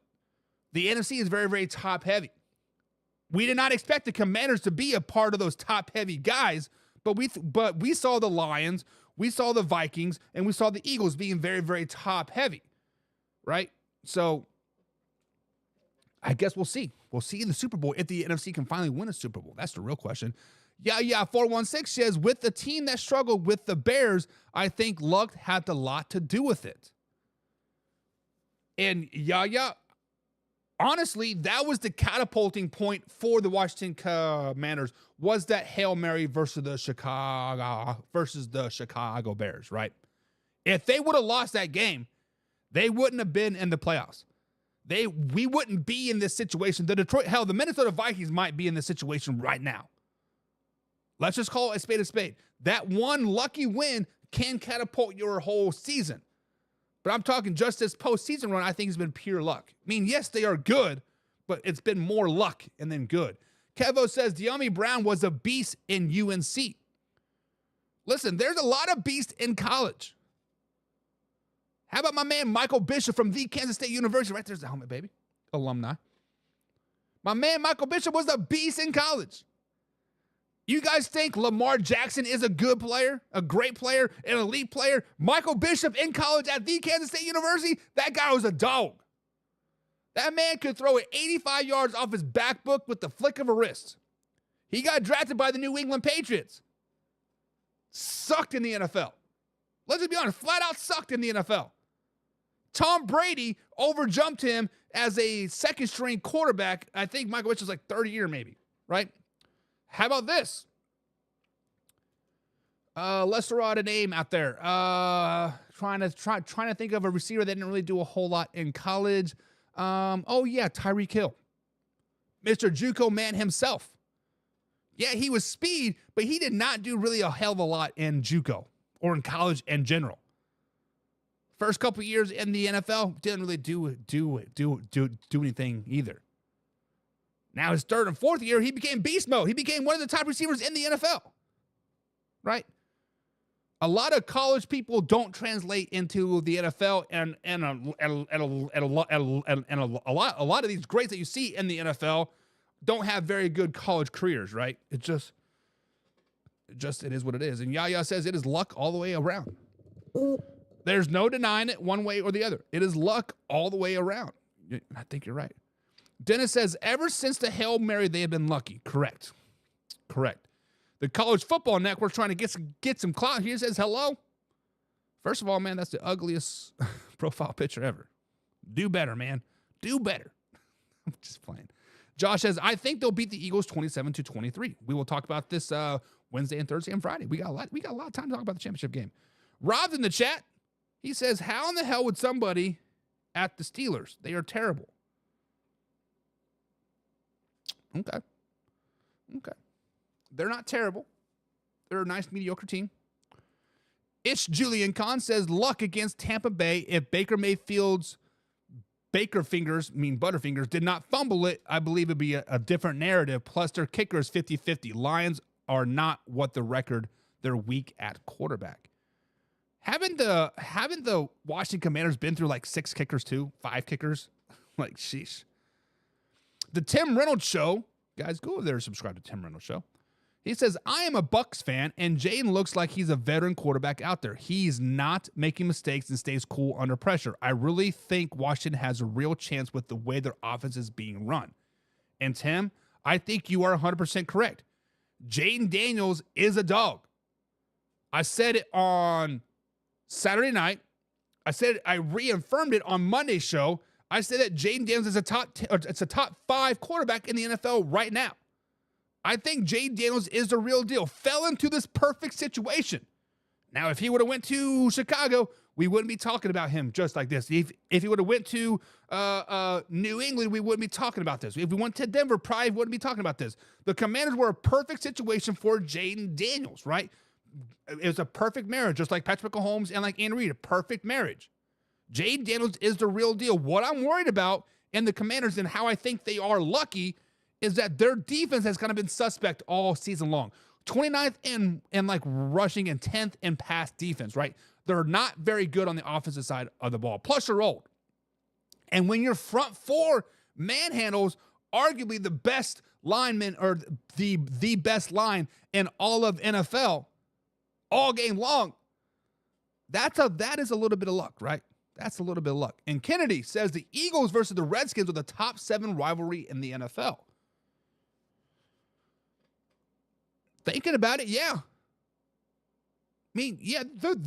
the NFC is very, very top heavy. We did not expect the Commanders to be a part of those top heavy guys, but we saw the Lions, we saw the Vikings, and we saw the Eagles being very, very top heavy, right? So I guess we'll see. We'll see in the Super Bowl if the NFC can finally win a Super Bowl. That's the real question. Yeah, 416 says, with the team that struggled with the Bears, I think luck had a lot to do with it. And honestly, that was the catapulting point for the Washington Commanders, was that Hail Mary versus the Chicago Bears, right? If they would have lost that game, they wouldn't have been in the playoffs. We wouldn't be in this situation. The Minnesota Vikings might be in this situation right now. Let's just call it a spade a spade. That one lucky win can catapult your whole season. But I'm talking just this postseason run, I think has been pure luck. I mean, yes, they are good, but it's been more luck and then good. Kevo says De'Ami Brown was a beast in UNC. Listen, there's a lot of beasts in college. How about my man Michael Bishop from the Kansas State University? Right there's the helmet, baby. Alumni. My man Michael Bishop was a beast in college. You guys think Lamar Jackson is a good player, a great player, an elite player? Michael Bishop in college at the Kansas State University, that guy was a dog. That man could throw it 85 yards off his back book with the flick of a wrist. He got drafted by the New England Patriots. Sucked in the NFL. Let's just be honest, flat out sucked in the NFL. Tom Brady overjumped him as a second string quarterback. I think Michael Bishop was like 30 year maybe, right? How about this? Let's throw out a name out there. Trying to think of a receiver that didn't really do a whole lot in college. Tyreek Hill. Mr. JUCO man himself. Yeah, he was speed, but he did not do really a hell of a lot in JUCO or in college in general. First couple years in the NFL, didn't really do anything either. Now his third and fourth year, he became beast mode. He became one of the top receivers in the NFL, right? A lot of college people don't translate into the NFL, and a lot of these greats that you see in the NFL don't have very good college careers, right? It is what it is. And Yaya says it is luck all the way around. There's no denying it one way or the other. It is luck all the way around. I think you're right. Dennis says, ever since the Hail Mary, they have been lucky. Correct. The College Football Network trying to get some clout here says, hello. First of all, man, that's the ugliest profile picture ever. Do better, man. Do better. I'm just playing. Josh says, I think they'll beat the Eagles 27-23. We will talk about this Wednesday and Thursday and Friday. We got a lot of time to talk about the championship game. Rob's in the chat. He says, how in the hell would somebody at the Steelers? They are terrible. Okay. They're not terrible. They're a nice, mediocre team. It's Julian Kahn says, luck against Tampa Bay. If Baker Mayfield's Butterfingers, did not fumble it, I believe it'd be a different narrative. Plus, their kicker is 50-50. Lions are not what the record. They're weak at quarterback. Haven't the Washington Commanders been through like 6 kickers too? 5 kickers? Like, sheesh. The Tim Reynolds Show. Guys, go over there and subscribe to Tim Reynolds Show. He says, I am a Bucs fan, and Jaden looks like he's a veteran quarterback out there. He's not making mistakes and stays cool under pressure. I really think Washington has a real chance with the way their offense is being run. And Tim, I think you are 100% correct. Jaden Daniels is a dog. I said it on Saturday night. I reaffirmed it on Monday's show. I said that Jaden Daniels is a top 5 quarterback in the NFL right now. I think Jaden Daniels is the real deal. Fell into this perfect situation. Now, if he would have went to Chicago, we wouldn't be talking about him just like this. If he would have went to New England, we wouldn't be talking about this. If we went to Denver, probably wouldn't be talking about this. The Commanders were a perfect situation for Jaden Daniels, right? It was a perfect marriage, just like Patrick Mahomes and like Andy Reid, a perfect marriage. Jaden Daniels is the real deal. What I'm worried about in the Commanders and how I think they are lucky is that their defense has kind of been suspect all season long. 29th in like rushing and 10th in pass defense, right? They're not very good on the offensive side of the ball. Plus, you're old. And when your front 4 manhandles arguably the best lineman or the best line in all of NFL all game long, that is a little bit of luck, right? That's a little bit of luck. And Kennedy says the Eagles versus the Redskins are the top 7 rivalry in the NFL. Thinking about it, yeah. I mean, yeah, they're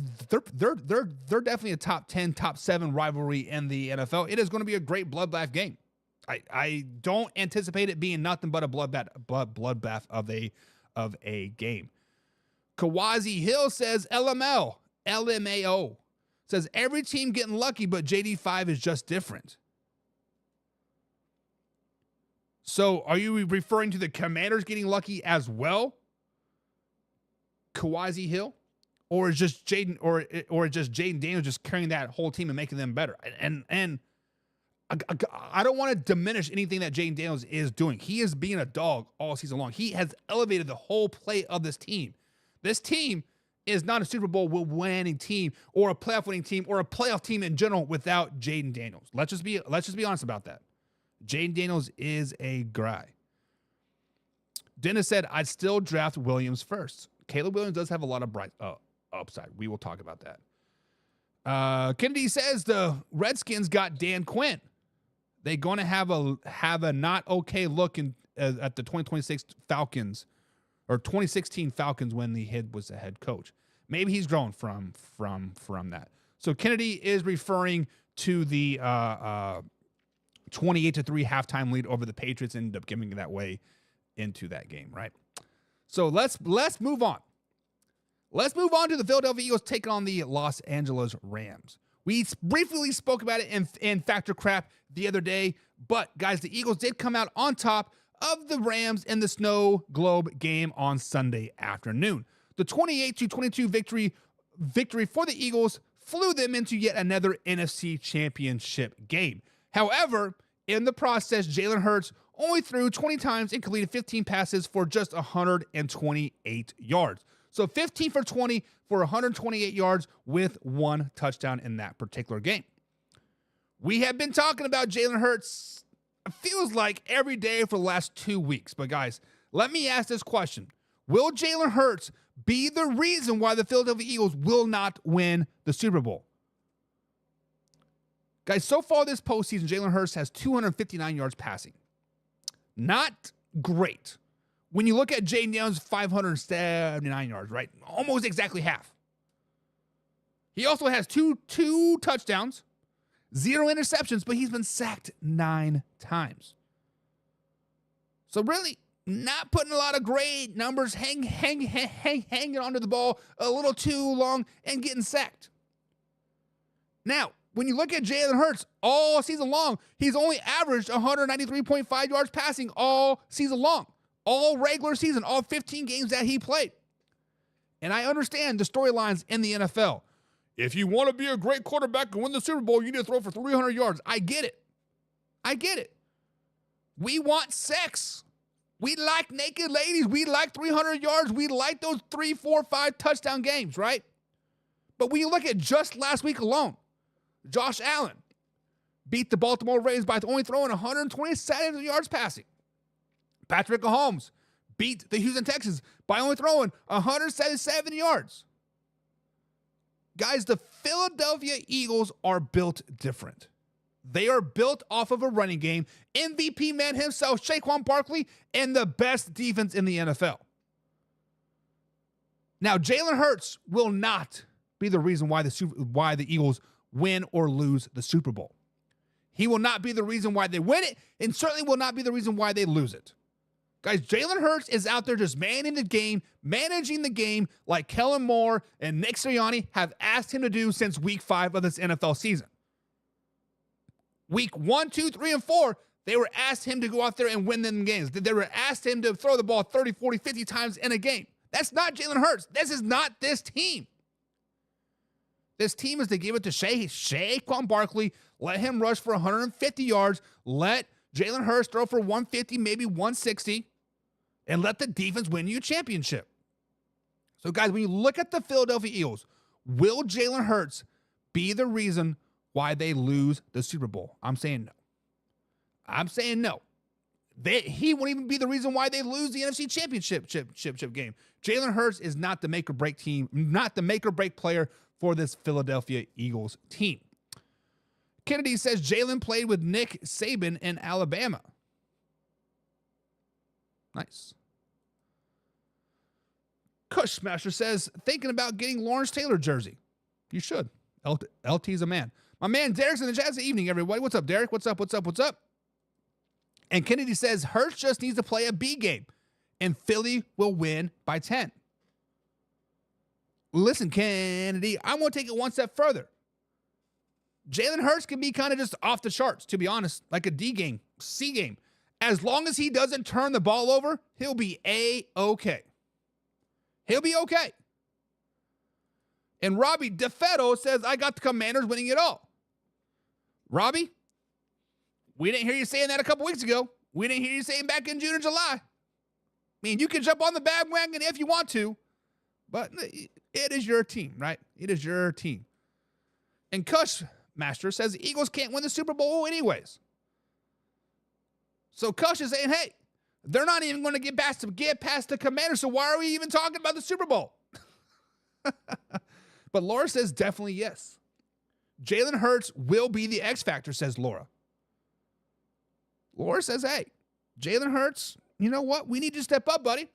definitely a top 10, top 7 rivalry in the NFL. It is going to be a great bloodbath game. I don't anticipate it being nothing but a bloodbath of a game. Kawazi Hill says LMAO says every team getting lucky, but JD5 is just different. So are you referring to the Commanders getting lucky as well? Kawazi Hill, or is just Jaden, or just Jaden Daniels just carrying that whole team and making them better? And I don't want to diminish anything that Jaden Daniels is doing. He is being a dog all season long. He has elevated the whole play of this team. This team is not a Super Bowl winning team or a playoff winning team or a playoff team in general without Jaden Daniels. Let's just be honest about that. Jaden Daniels is a guy. Dennis said, I'd still draft Williams first. Caleb Williams does have a lot of bright upside. We will talk about that. Kennedy says the Redskins got Dan Quinn. They're going to have a not okay look at the 2026 Falcons or 2016 Falcons when the Head was the head coach. Maybe he's grown from that. So Kennedy is referring to the 28-3 halftime lead over the Patriots, ended up giving that way into that game, right? So let's move on. Let's move on to the Philadelphia Eagles taking on the Los Angeles Rams. We briefly spoke about it in Factor Crap the other day, but guys, the Eagles did come out on top of the Rams in the Snow Globe game on Sunday afternoon. The 28-22 victory for the Eagles flew them into yet another NFC Championship game. However, in the process, Jalen Hurts only threw 20 times and completed 15 passes for just 128 yards. So 15 for 20 for 128 yards with 1 touchdown in that particular game. We have been talking about Jalen Hurts, it feels like every day for the last 2 weeks. But guys, let me ask this question. Will Jalen Hurts be the reason why the Philadelphia Eagles will not win the Super Bowl? Guys, so far this postseason, Jalen Hurts has 259 yards passing. Not great. When you look at Jaden Daniels, 579 yards, right? Almost exactly half. He also has two touchdowns, 0 interceptions, but he's been sacked 9 times. So really, not putting a lot of great numbers, hanging onto the ball a little too long and getting sacked. Now, when you look at Jalen Hurts all season long, he's only averaged 193.5 yards passing all season long. All regular season, all 15 games that he played. And I understand the storylines in the NFL. If you want to be a great quarterback and win the Super Bowl, you need to throw for 300 yards. I get it. We want sex. We like naked ladies. We like 300 yards. We like those 3, 4, 5 touchdown games, right? But when you look at just last week alone, Josh Allen beat the Baltimore Ravens by only throwing 127 yards passing. Patrick Mahomes beat the Houston Texans by only throwing 177 yards. Guys, the Philadelphia Eagles are built different. They are built off of a running game, MVP man himself, Saquon Barkley, and the best defense in the NFL. Now, Jalen Hurts will not be the reason why the Eagles win or lose the Super Bowl. He will not be the reason why they win it, and certainly will not be the reason why they lose it. Guys, Jalen Hurts is out there just managing the game like Kellen Moore and Nick Sirianni have asked him to do since week 5 of this NFL season. Week 1, 2, 3, and 4, they were asked him to go out there and win them games. They were asked him to throw the ball 30, 40, 50 times in a game. That's not Jalen Hurts. This is not this team. This team is to give it to Saquon Barkley, let him rush for 150 yards, let Jalen Hurts throw for 150, maybe 160, and let the defense win you a championship. So, guys, when you look at the Philadelphia Eagles, will Jalen Hurts be the reason why they lose the Super Bowl? I'm saying no. He won't even be the reason why they lose the NFC Championship game. Jalen Hurts is not the make or break team, not the make or break player for this Philadelphia Eagles team. Kennedy says Jalen played with Nick Saban in Alabama. Nice. Cushmaster says, thinking about getting Lawrence Taylor jersey. You should. LT's a man. My man Derek's in the chat. Evening, everybody. What's up, Derek? What's up? And Kennedy says, Hurts just needs to play a B game, and Philly will win by 10. Listen, Kennedy, I want to take it one step further. Jalen Hurts can be kind of just off the charts, to be honest, like a D game, C game. As long as he doesn't turn the ball over, he'll be A-okay. He'll be okay. And Robbie DeFeto says, I got the Commanders winning it all. Robbie, we didn't hear you saying that a couple weeks ago. We didn't hear you saying back in June and July. I mean, you can jump on the bandwagon if you want to, but it is your team, right? It is your team. And Cushmaster says the Eagles can't win the Super Bowl anyways. So Cush is saying, hey, they're not even going to get past the Commanders, so why are we even talking about the Super Bowl? But Laura says definitely yes. Jalen Hurts will be the X factor, says Laura. Laura says, hey, Jalen Hurts, you know what? We need you to step up, buddy.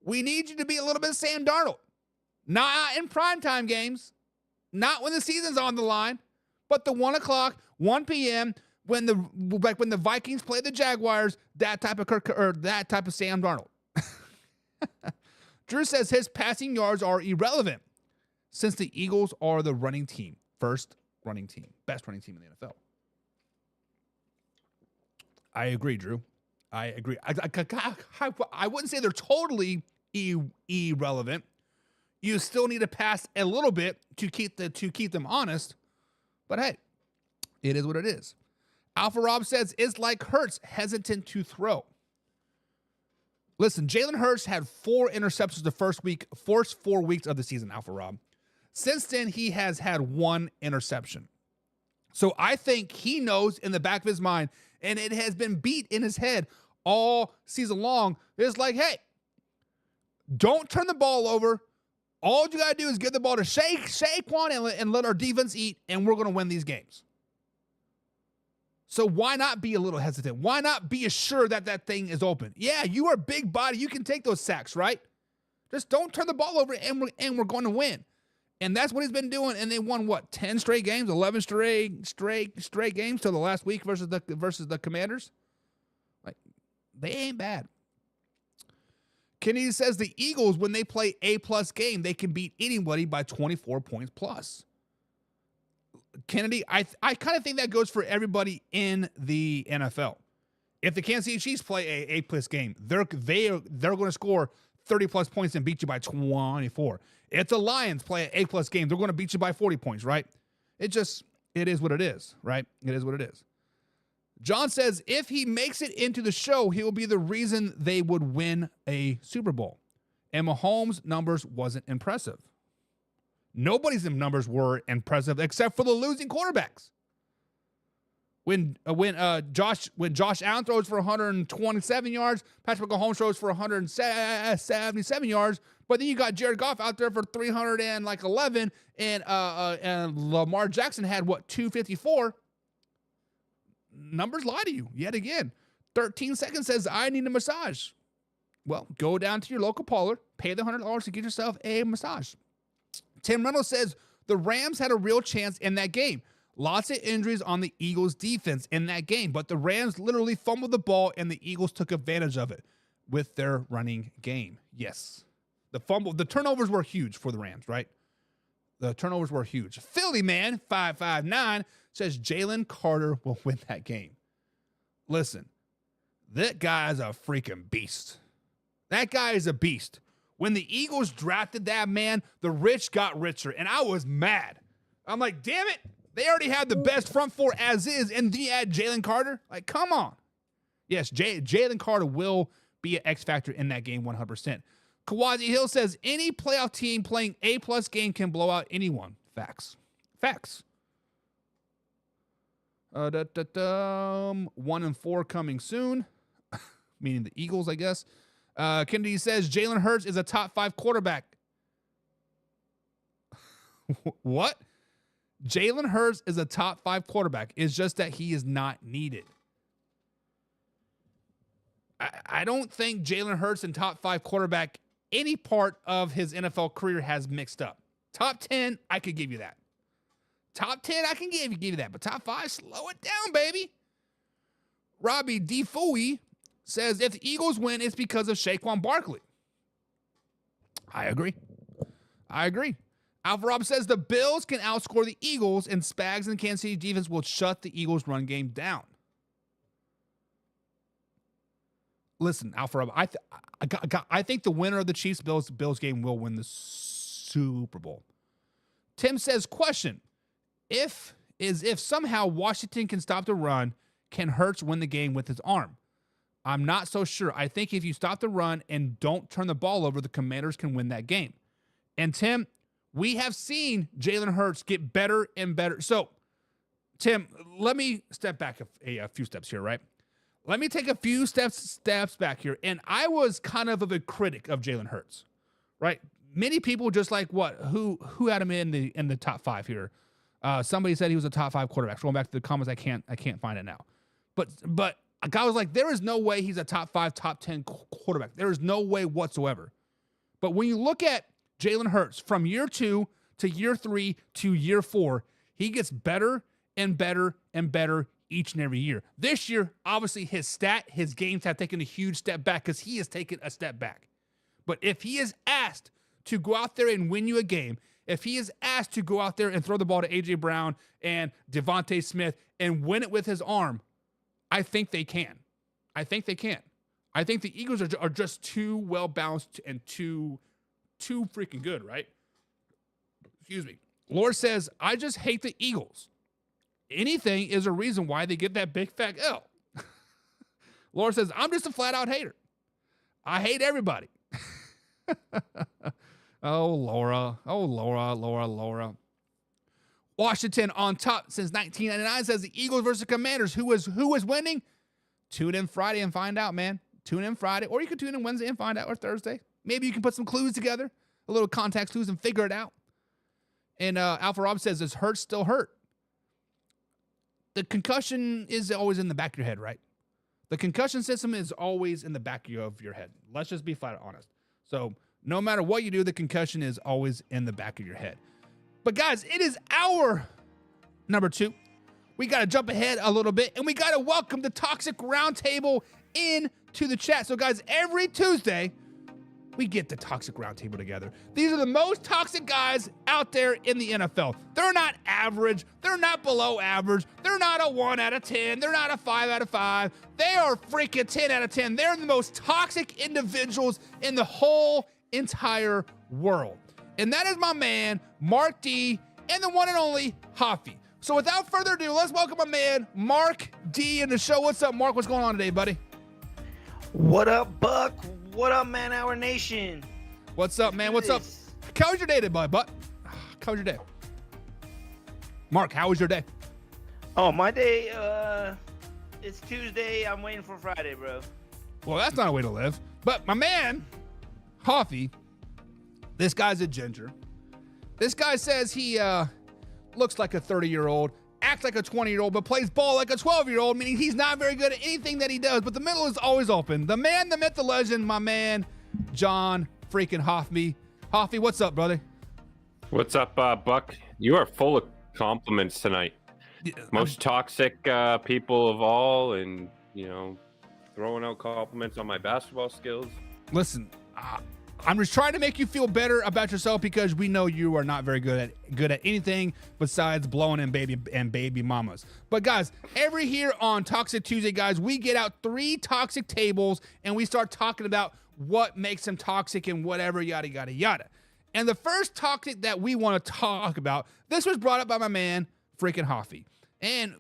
We need you to be a little bit of Sam Darnold. Not in primetime games, not when the season's on the line, but the 1 o'clock, 1 p.m., when the Vikings play the Jaguars, that type of Sam Darnold. Drew says his passing yards are irrelevant since the Eagles are the running team, best running team in the NFL. I agree, Drew. I agree. I wouldn't say they're totally irrelevant. You still need to pass a little bit to keep them honest. But hey, it is what it is. Alpha Rob says, it's like Hurts hesitant to throw. Listen, Jalen Hurts had 4 interceptions the first 4 weeks of the season, Alpha Rob. Since then, he has had 1 interception. So I think he knows in the back of his mind, and it has been beat in his head all season long. It's like, hey, don't turn the ball over. All you got to do is give the ball to Saquon and let our defense eat, and we're going to win these games. So why not be a little hesitant? Why not be assured that that thing is open? Yeah, you are a big body. You can take those sacks, right? Just don't turn the ball over, and we're going to win. And that's what he's been doing. And they won, 10 straight games, 11 straight games till the last week versus the Commanders. Like, they ain't bad. Kennedy says the Eagles, when they play A-plus game, they can beat anybody by 24 points plus. Kennedy, I kind of think that goes for everybody in the NFL. If the Kansas City Chiefs play a A-plus game, they're going to score 30-plus points and beat you by 24. If the Lions play an A-plus game, they're going to beat you by 40 points, right? It is what it is, right? It is what it is. John says if he makes it into the show, he will be the reason they would win a Super Bowl. And Mahomes' numbers wasn't impressive. Nobody's numbers were impressive except for the losing quarterbacks. When Josh Allen throws for 127 yards, Patrick Mahomes throws for 177 yards, but then you got Jared Goff out there for 311, and Lamar Jackson had 254. Numbers lie to you yet again. 13 seconds says I need a massage. Well, go down to your local parlor, pay the $100 to get yourself a massage. Tim Reynolds says the Rams had a real chance in that game. Lots of injuries on the Eagles defense in that game, but the Rams literally fumbled the ball and the Eagles took advantage of it with their running game. Yes. The turnovers were huge for the Rams, right? The turnovers were huge. Philly man, 559, says Jalen Carter will win that game. Listen, that guy is a freaking beast. That guy is a beast. When the Eagles drafted that man, the rich got richer, and I was mad. I'm like, damn it. They already had the best front four as is, and then you add Jalen Carter? Like, come on. Yes, Jalen Carter will be an X factor in that game 100%. Kawazi Hill says any playoff team playing A-plus game can blow out anyone. Facts. 1-4 coming soon, meaning the Eagles, I guess. Kennedy says Jalen Hurts is a top 5 quarterback. What? Jalen Hurts is a top 5 quarterback. It's just that he is not needed. I don't think Jalen Hurts and top 5 quarterback any part of his NFL career has mixed up. Top 10, I could give you that. Top 10, I can give you that. But top 5, slow it down, baby. Robbie DeFooey says if the Eagles win, it's because of Saquon Barkley. I agree. Alpha Rob says the Bills can outscore the Eagles, and Spags and Kansas City defense will shut the Eagles' run game down. Listen, Alpha Rob, I think the winner of the Chiefs-Bills game will win the Super Bowl. Tim says, question, if somehow Washington can stop the run, can Hurts win the game with his arm? I'm not so sure. I think if you stop the run and don't turn the ball over, the Commanders can win that game. And Tim, we have seen Jalen Hurts get better and better. So, Tim, let me step back a few steps here, right? Let me take a few steps back here. And I was kind of a critic of Jalen Hurts, right? Many people just like, who had him in the top 5 here? Somebody said he was a top 5 quarterback. Going back to the comments, I can't find it now. But a guy was like, there is no way he's a top 5, top 10 quarterback. There is no way whatsoever. But when you look at Jalen Hurts from year 2 to year 3 to year 4, he gets better and better and better each and every year. This year, obviously, his games have taken a huge step back because he has taken a step back. But if he is asked to go out there and win you a game, if he is asked to go out there and throw the ball to A.J. Brown and Devontae Smith and win it with his arm, I think they can. I think the Eagles are just too well-balanced and too freaking good, right? Excuse me. Lord says, I just hate the Eagles. Anything is a reason why they get that big fat L. Lord says, I'm just a flat-out hater. I hate everybody. Oh, Laura. Washington on top since 1999 says the Eagles versus Commanders. Who is winning? Tune in Friday and find out, man. Tune in Friday, or you can tune in Wednesday and find out, or Thursday. Maybe you can put some clues together, a little context clues, and figure it out. And Alpha Rob says, is Hurts still hurt? the concussion is always in the back of your head, right? The concussion system is always in the back of your head. Let's just be flat honest. So no matter what you do, the concussion is always in the back of your head. But guys, it is our number 2. We got to jump ahead a little bit, and we got to welcome the Toxic Roundtable into the chat. So guys, every Tuesday, we get the Toxic Roundtable together. These are the most toxic guys out there in the NFL. They're not average. They're not below average. They're not a 1 out of 10. They're not a 5 out of 5. They are freaking 10 out of 10. They're the most toxic individuals in the whole entire world. And that is my man, Mark D, and the one and only Hoffy. So without further ado, let's welcome my man, Mark D, in the show. What's up, Mark? What's going on today, buddy? What up, Buck? What up, Man Hour Nation? What's up, man? What's up? How was your day today, bud? How was your day? Mark, how was your day? Oh, my day, it's Tuesday. I'm waiting for Friday, bro. Well, that's not a way to live. But my man, Hoffy, this guy's a ginger. This guy says he looks like a 30-year-old, acts like a 20-year-old, but plays ball like a 12-year-old, meaning he's not very good at anything that he does, but the middle is always open. The man, the myth, the legend, my man, John freaking Hoffy. Hoffy, what's up, brother? What's up, Buck? You are full of compliments tonight. Most toxic people of all, and, you know, throwing out compliments on my basketball skills. Listen, I'm just trying to make you feel better about yourself because we know you are not very good at anything besides blowing in baby mamas. But guys, every here on Toxic Tuesday, guys, we get out 3 toxic tables and we start talking about what makes them toxic and whatever, yada, yada, yada. And the first toxic that we want to talk about, this was brought up by my man, freaking Hoffy. And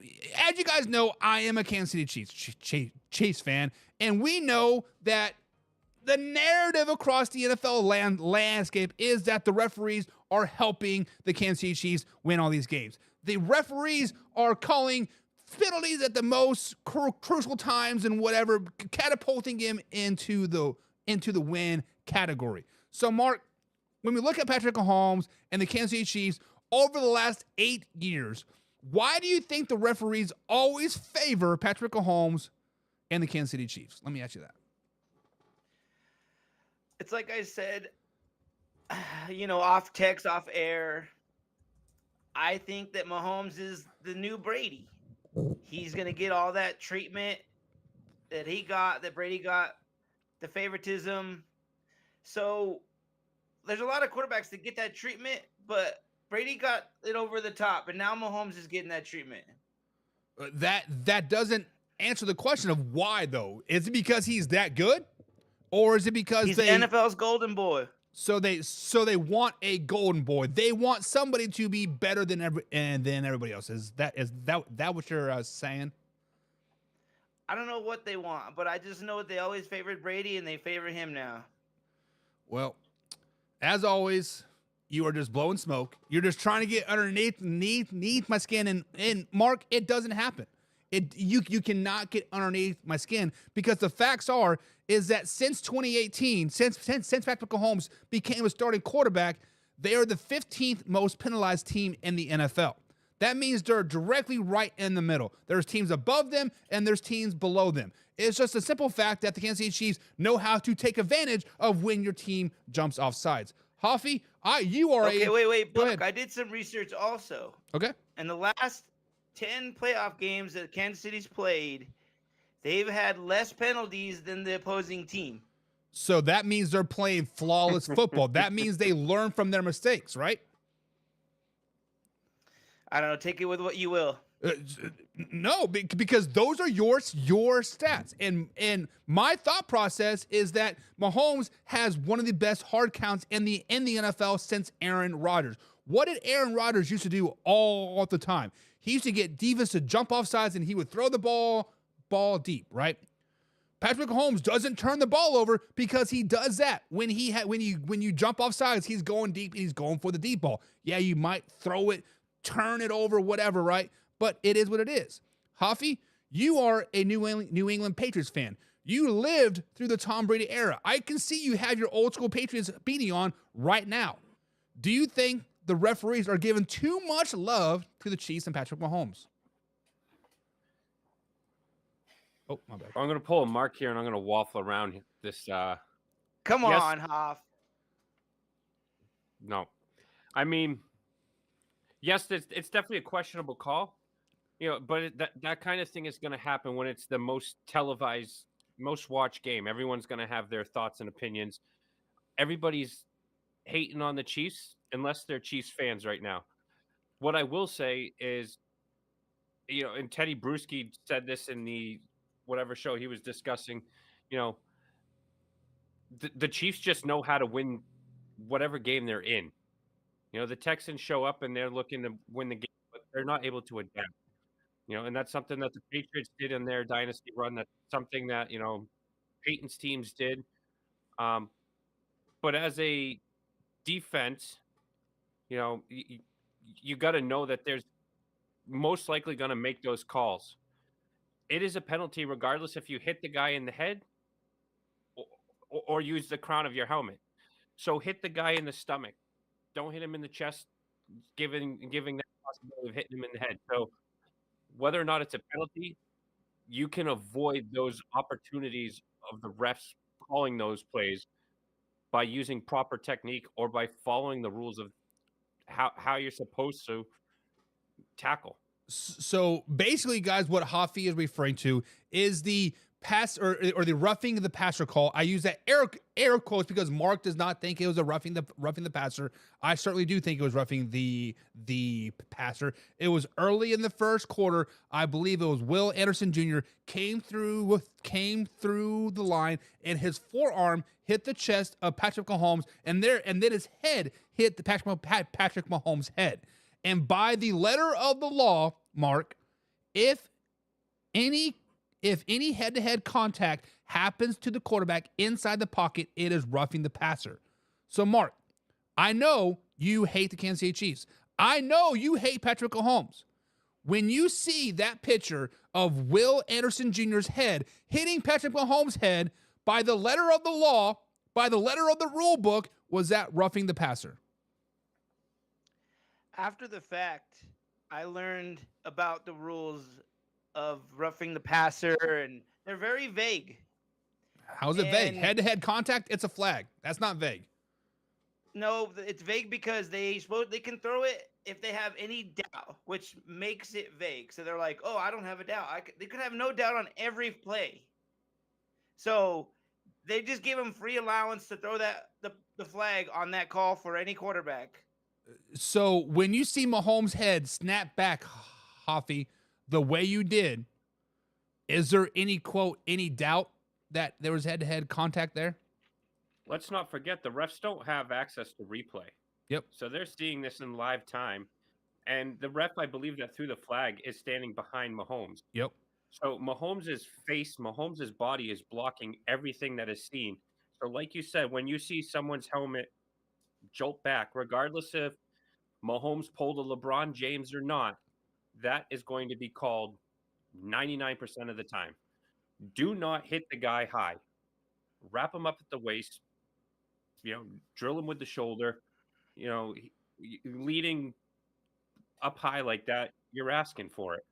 as you guys know, I am a Kansas City Chiefs fan, and we know that the narrative across the NFL landscape is that the referees are helping the Kansas City Chiefs win all these games. The referees are calling penalties at the most crucial times and whatever, catapulting him into the win category. So, Mark, when we look at Patrick Mahomes and the Kansas City Chiefs over the last 8 years, why do you think the referees always favor Patrick Mahomes and the Kansas City Chiefs? Let me ask you that. It's like I said, you know, off text, off air. I think that Mahomes is the new Brady. He's going to get all that treatment that he got, that Brady got, the favoritism. So there's a lot of quarterbacks that get that treatment, but Brady got it over the top, and now Mahomes is getting that treatment. That doesn't answer the question of why, though. Is it because he's that good? Or is it because he's the NFL's golden boy? So they want a golden boy. They want somebody to be better than everybody else. Is that what you're saying? I don't know what they want, but I just know they always favored Brady and they favor him now. Well, as always, you are just blowing smoke. You're just trying to get underneath my skin, and Mark, it doesn't happen. You cannot get underneath my skin because the facts is that since 2018, since Patrick Mahomes became a starting quarterback, they are the 15th most penalized team in the NFL. That means they're directly right in the middle. There's teams above them and there's teams below them. It's just a simple fact that the Kansas City Chiefs know how to take advantage of when your team jumps off sides. Hoffy, you are wait. Look, I did some research also. Okay. And the last 10 playoff games that Kansas City's played, they've had less penalties than the opposing team. So that means they're playing flawless football. That means they learn from their mistakes, right? I don't know. Take it with what you will. No, because those are your stats. And my thought process is that Mahomes has one of the best hard counts in the NFL since Aaron Rodgers. What did Aaron Rodgers used to do all the time? He used to get divas to jump off sides and he would throw the ball deep, right? Patrick Mahomes doesn't turn the ball over because he does that. When you jump off sides, he's going deep and he's going for the deep ball. Yeah, you might throw it, turn it over, whatever, right? But it is what it is. Hoffy, you are a New England Patriots fan. You lived through the Tom Brady era. I can see you have your old school Patriots beanie on right now. Do you think the referees are giving too much love to the Chiefs and Patrick Mahomes? Oh, my bad. I'm going to pull a Mark here, and I'm going to waffle around this. Come Yes. on, Hoff. No. I mean, yes, it's definitely a questionable call. But that kind of thing is going to happen when it's the most televised, most watched game. Everyone's going to have their thoughts and opinions. Everybody's hating on the Chiefs unless they're Chiefs fans right now. What I will say is, and Teddy Bruschi said this in the whatever show he was discussing, the Chiefs just know how to win whatever game they're in. The Texans show up and they're looking to win the game, but they're not able to adapt. And that's something that the Patriots did in their dynasty run. That's something that, Peyton's teams did. But as a defense, you got to know that there's most likely going to make those calls. It is a penalty regardless if you hit the guy in the head or use the crown of your helmet. So hit the guy in the stomach. Don't hit him in the chest, giving that possibility of hitting him in the head. So whether or not it's a penalty, you can avoid those opportunities of the refs calling those plays by using proper technique or by following the rules of how you're supposed to tackle. So basically, guys, what Hoffy is referring to is the pass or the roughing the passer call. I use that air quotes because Mark does not think it was a roughing the passer. I certainly do think it was roughing the passer. It was early in the first quarter. I believe it was Will Anderson Jr. came through the line and his forearm hit the chest of Patrick Mahomes and then his head hit the Patrick Mahomes' head. And by the letter of the law, Mark, if any head-to-head contact happens to the quarterback inside the pocket, it is roughing the passer. So, Mark, I know you hate the Kansas City Chiefs. I know you hate Patrick Mahomes. When you see that picture of Will Anderson Jr.'s head hitting Patrick Mahomes' head, by the letter of the law, by the letter of the rule book, was that roughing the passer? After the fact, I learned about the rules of roughing the passer, and they're very vague. How's it vague? Head-to-head contact, it's a flag. That's not vague. No, it's vague because they can throw it if they have any doubt, which makes it vague. So they're like, oh, I don't have a doubt. They could have no doubt on every play. So they just give them free allowance to throw the flag on that call for any quarterback. So when you see Mahomes' head snap back, Hoffy, the way you did, is there any doubt that there was head-to-head contact there? Let's not forget the refs don't have access to replay. Yep. So they're seeing this in live time. And the ref, I believe, that threw the flag is standing behind Mahomes. Yep. So Mahomes' face, Mahomes' body is blocking everything that is seen. So like you said, when you see someone's helmet jolt back, regardless if Mahomes pulled a LeBron James or not, that is going to be called 99% of the time. Do not hit the guy high. Wrap him up at the waist, drill him with the shoulder, leading up high like that, you're asking for it.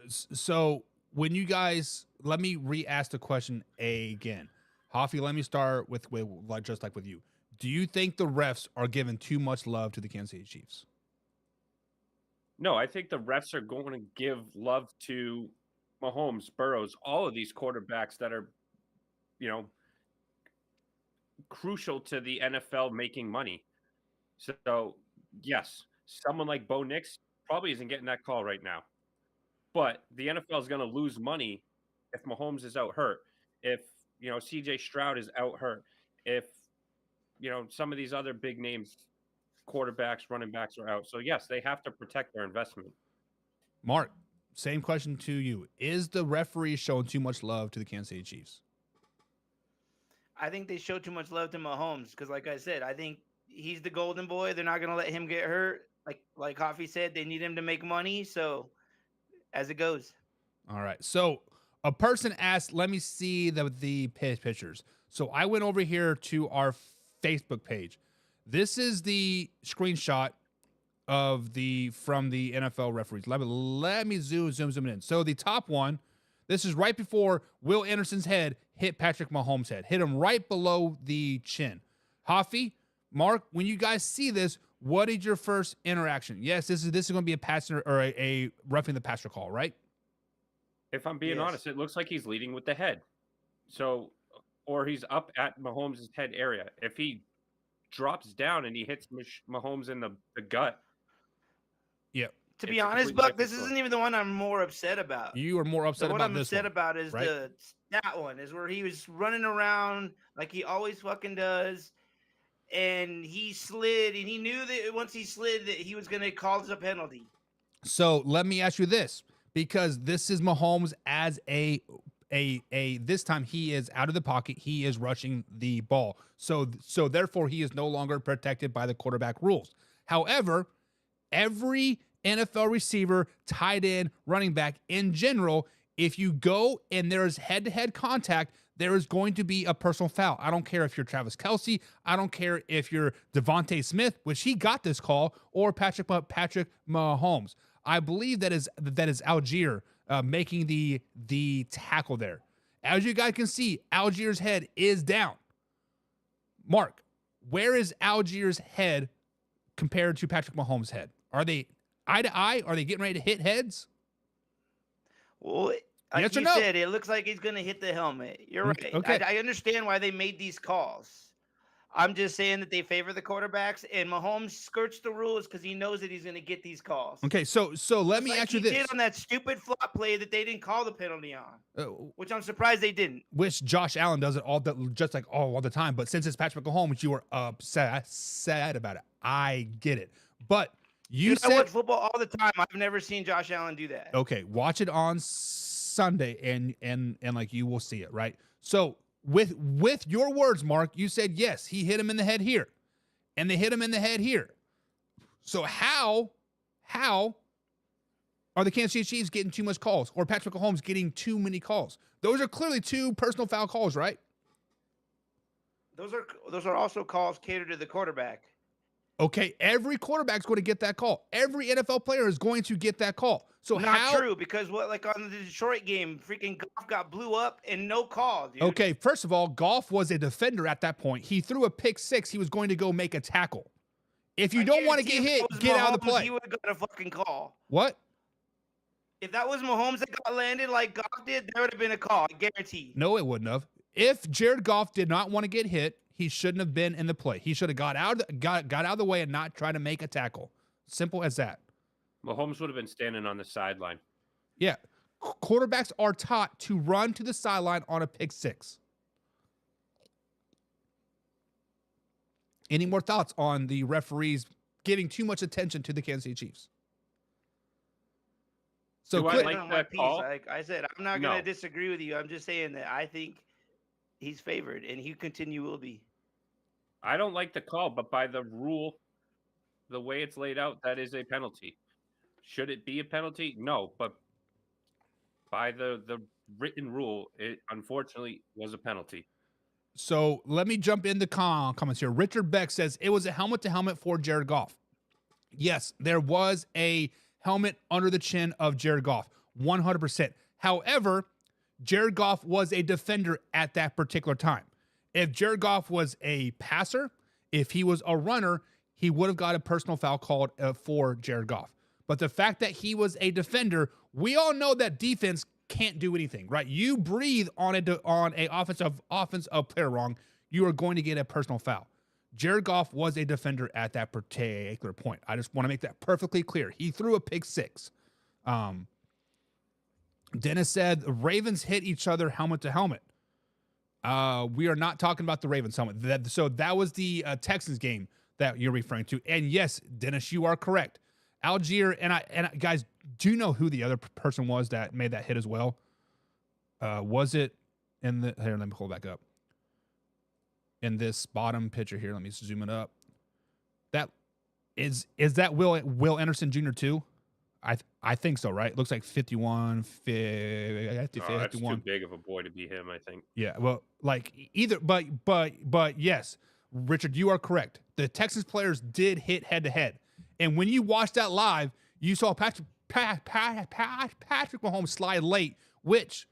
So when you guys, let me re-ask the question again. Hoffy, let me start with just like with you. Do you think the refs are giving too much love to the Kansas City Chiefs? No, I think the refs are going to give love to Mahomes, Burrows, all of these quarterbacks that are, crucial to the NFL making money. So, yes, someone like Bo Nix probably isn't getting that call right now. But the NFL is going to lose money if Mahomes is out hurt, if, CJ Stroud is out hurt, if, some of these other big names, quarterbacks, running backs are out. So, yes, they have to protect their investment. Mark, same question to you. Is the referee showing too much love to the Kansas City Chiefs? I think they show too much love to Mahomes because, like I said, I think he's the golden boy. They're not going to let him get hurt. Like Coffee said, they need him to make money. So, as it goes. All right. So, a person asked, let me see the pictures. So, I went over here to our Facebook page. This is the screenshot of from the NFL referees. Let me zoom in. So, the top one This is right before Will Anderson's head hit Patrick Mahomes' head. Hit him right below the chin. Hoffy, Mark, when you guys see this, what is your first interaction? Yes, this is going to be a passer or a roughing the passer call, right? If I'm being honest, it looks like he's leading with the head. So, or he's up at Mahomes' head area. If he drops down and he hits Mahomes in the gut. Yeah. To be honest, Buck, this isn't even the one I'm more upset about. You are more upset about this one. What I'm upset about is that one is where he was running around like he always fucking does. And he slid, and he knew that once he slid that he was going to cause a penalty. So let me ask you this, because this is Mahomes as a this time he is out of the pocket, he is rushing the ball. So therefore he is no longer protected by the quarterback rules. However, every NFL receiver, tight end, running back in general, if you go and there's head-to-head contact, there is going to be a personal foul. I don't care if you're Travis Kelce. I don't care if you're Devontae Smith, which he got this call, or Patrick Mahomes. I believe that is Algier making the tackle there. As you guys can see, Algier's head is down. Mark, where is Algier's head compared to Patrick Mahomes' head? Are they eye to eye? Are they getting ready to hit heads? Well, like yes you said, it looks like he's going to hit the helmet. You're right. Okay. I understand why they made these calls. I'm just saying that they favor the quarterbacks, and Mahomes skirts the rules because he knows that he's going to get these calls. Okay, so let me ask you this. He did on that stupid flop play that they didn't call the penalty on, which I'm surprised they didn't. Which Josh Allen does it all the time. But since it's Patrick Mahomes, you are sad about it. I get it. But I watch football all the time. I've never seen Josh Allen do that. Okay, watch it on Sunday and like you will see it, right? So with your words, Mark, you said yes, he hit him in the head here, and they hit him in the head here. So how are the Kansas City Chiefs getting too much calls, or Patrick Mahomes getting too many calls? Those are clearly two personal foul calls, right? Those are also calls catered to the quarterback. Okay, every quarterback's going to get that call. Every NFL player is going to get that call. So not true, because like on the Detroit game, freaking Goff got blew up and no call, dude. Okay, first of all, Goff was a defender at that point. He threw a pick six. He was going to go make a tackle. If you don't want to get hit, get out of the play. He would have got a fucking call. What? If that was Mahomes that got landed like Goff did, there would have been a call, I guarantee. No, it wouldn't have. If Jared Goff did not want to get hit, he shouldn't have been in the play. He should have got out of the way and not try to make a tackle. Simple as that. Mahomes would have been standing on the sideline. Yeah. Quarterbacks are taught to run to the sideline on a pick six. Any more thoughts on the referees giving too much attention to the Kansas City Chiefs? So I like that call? Like I said, I'm not going to disagree with you. I'm just saying that I think he's favored, and he will be. I don't like the call, but by the rule, the way it's laid out, that is a penalty. Should it be a penalty? No, but by the written rule, it unfortunately was a penalty. So let me jump in the comments here. Richard Beck says it was a helmet-to-helmet for Jared Goff. Yes, there was a helmet under the chin of Jared Goff, 100%. However, Jared Goff was a defender at that particular time. If Jared Goff was a passer, if he was a runner, he would have got a personal foul called for Jared Goff. But the fact that he was a defender, we all know that defense can't do anything, right? You breathe on a offensive player wrong, you are going to get a personal foul. Jared Goff was a defender at that particular point. I just want to make that perfectly clear. He threw a pick six. Dennis said Ravens hit each other helmet to helmet. We are not talking about the Ravens helmet. So that was the Texans game that you're referring to. And yes, Dennis, you are correct. Algier and I guys, do you know who the other person was that made that hit as well? Was it in the here? Let me pull it back up. In this bottom picture here, let me zoom it up. That is that Will Anderson Jr. too? I think so, right? It looks like 51. That's too big of a boy to be him, I think. Yeah, well, like either, but yes, Richard, you are correct. The Texans players did hit head to head, and when you watched that live, you saw Patrick Mahomes slide late, which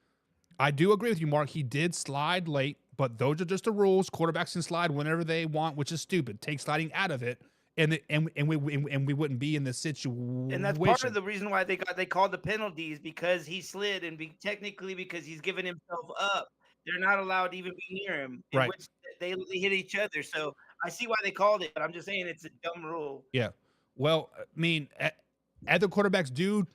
I do agree with you, Mark. He did slide late, but those are just the rules. Quarterbacks can slide whenever they want, which is stupid. Take sliding out of it, and we wouldn't be in this situation. And that's part of the reason why they called the penalties, because he slid, and technically because he's giving himself up. They're not allowed to even be near him, in Right. which they hit each other. So I see why they called it, but I'm just saying it's a dumb rule. Yeah. Well, I mean, other quarterbacks do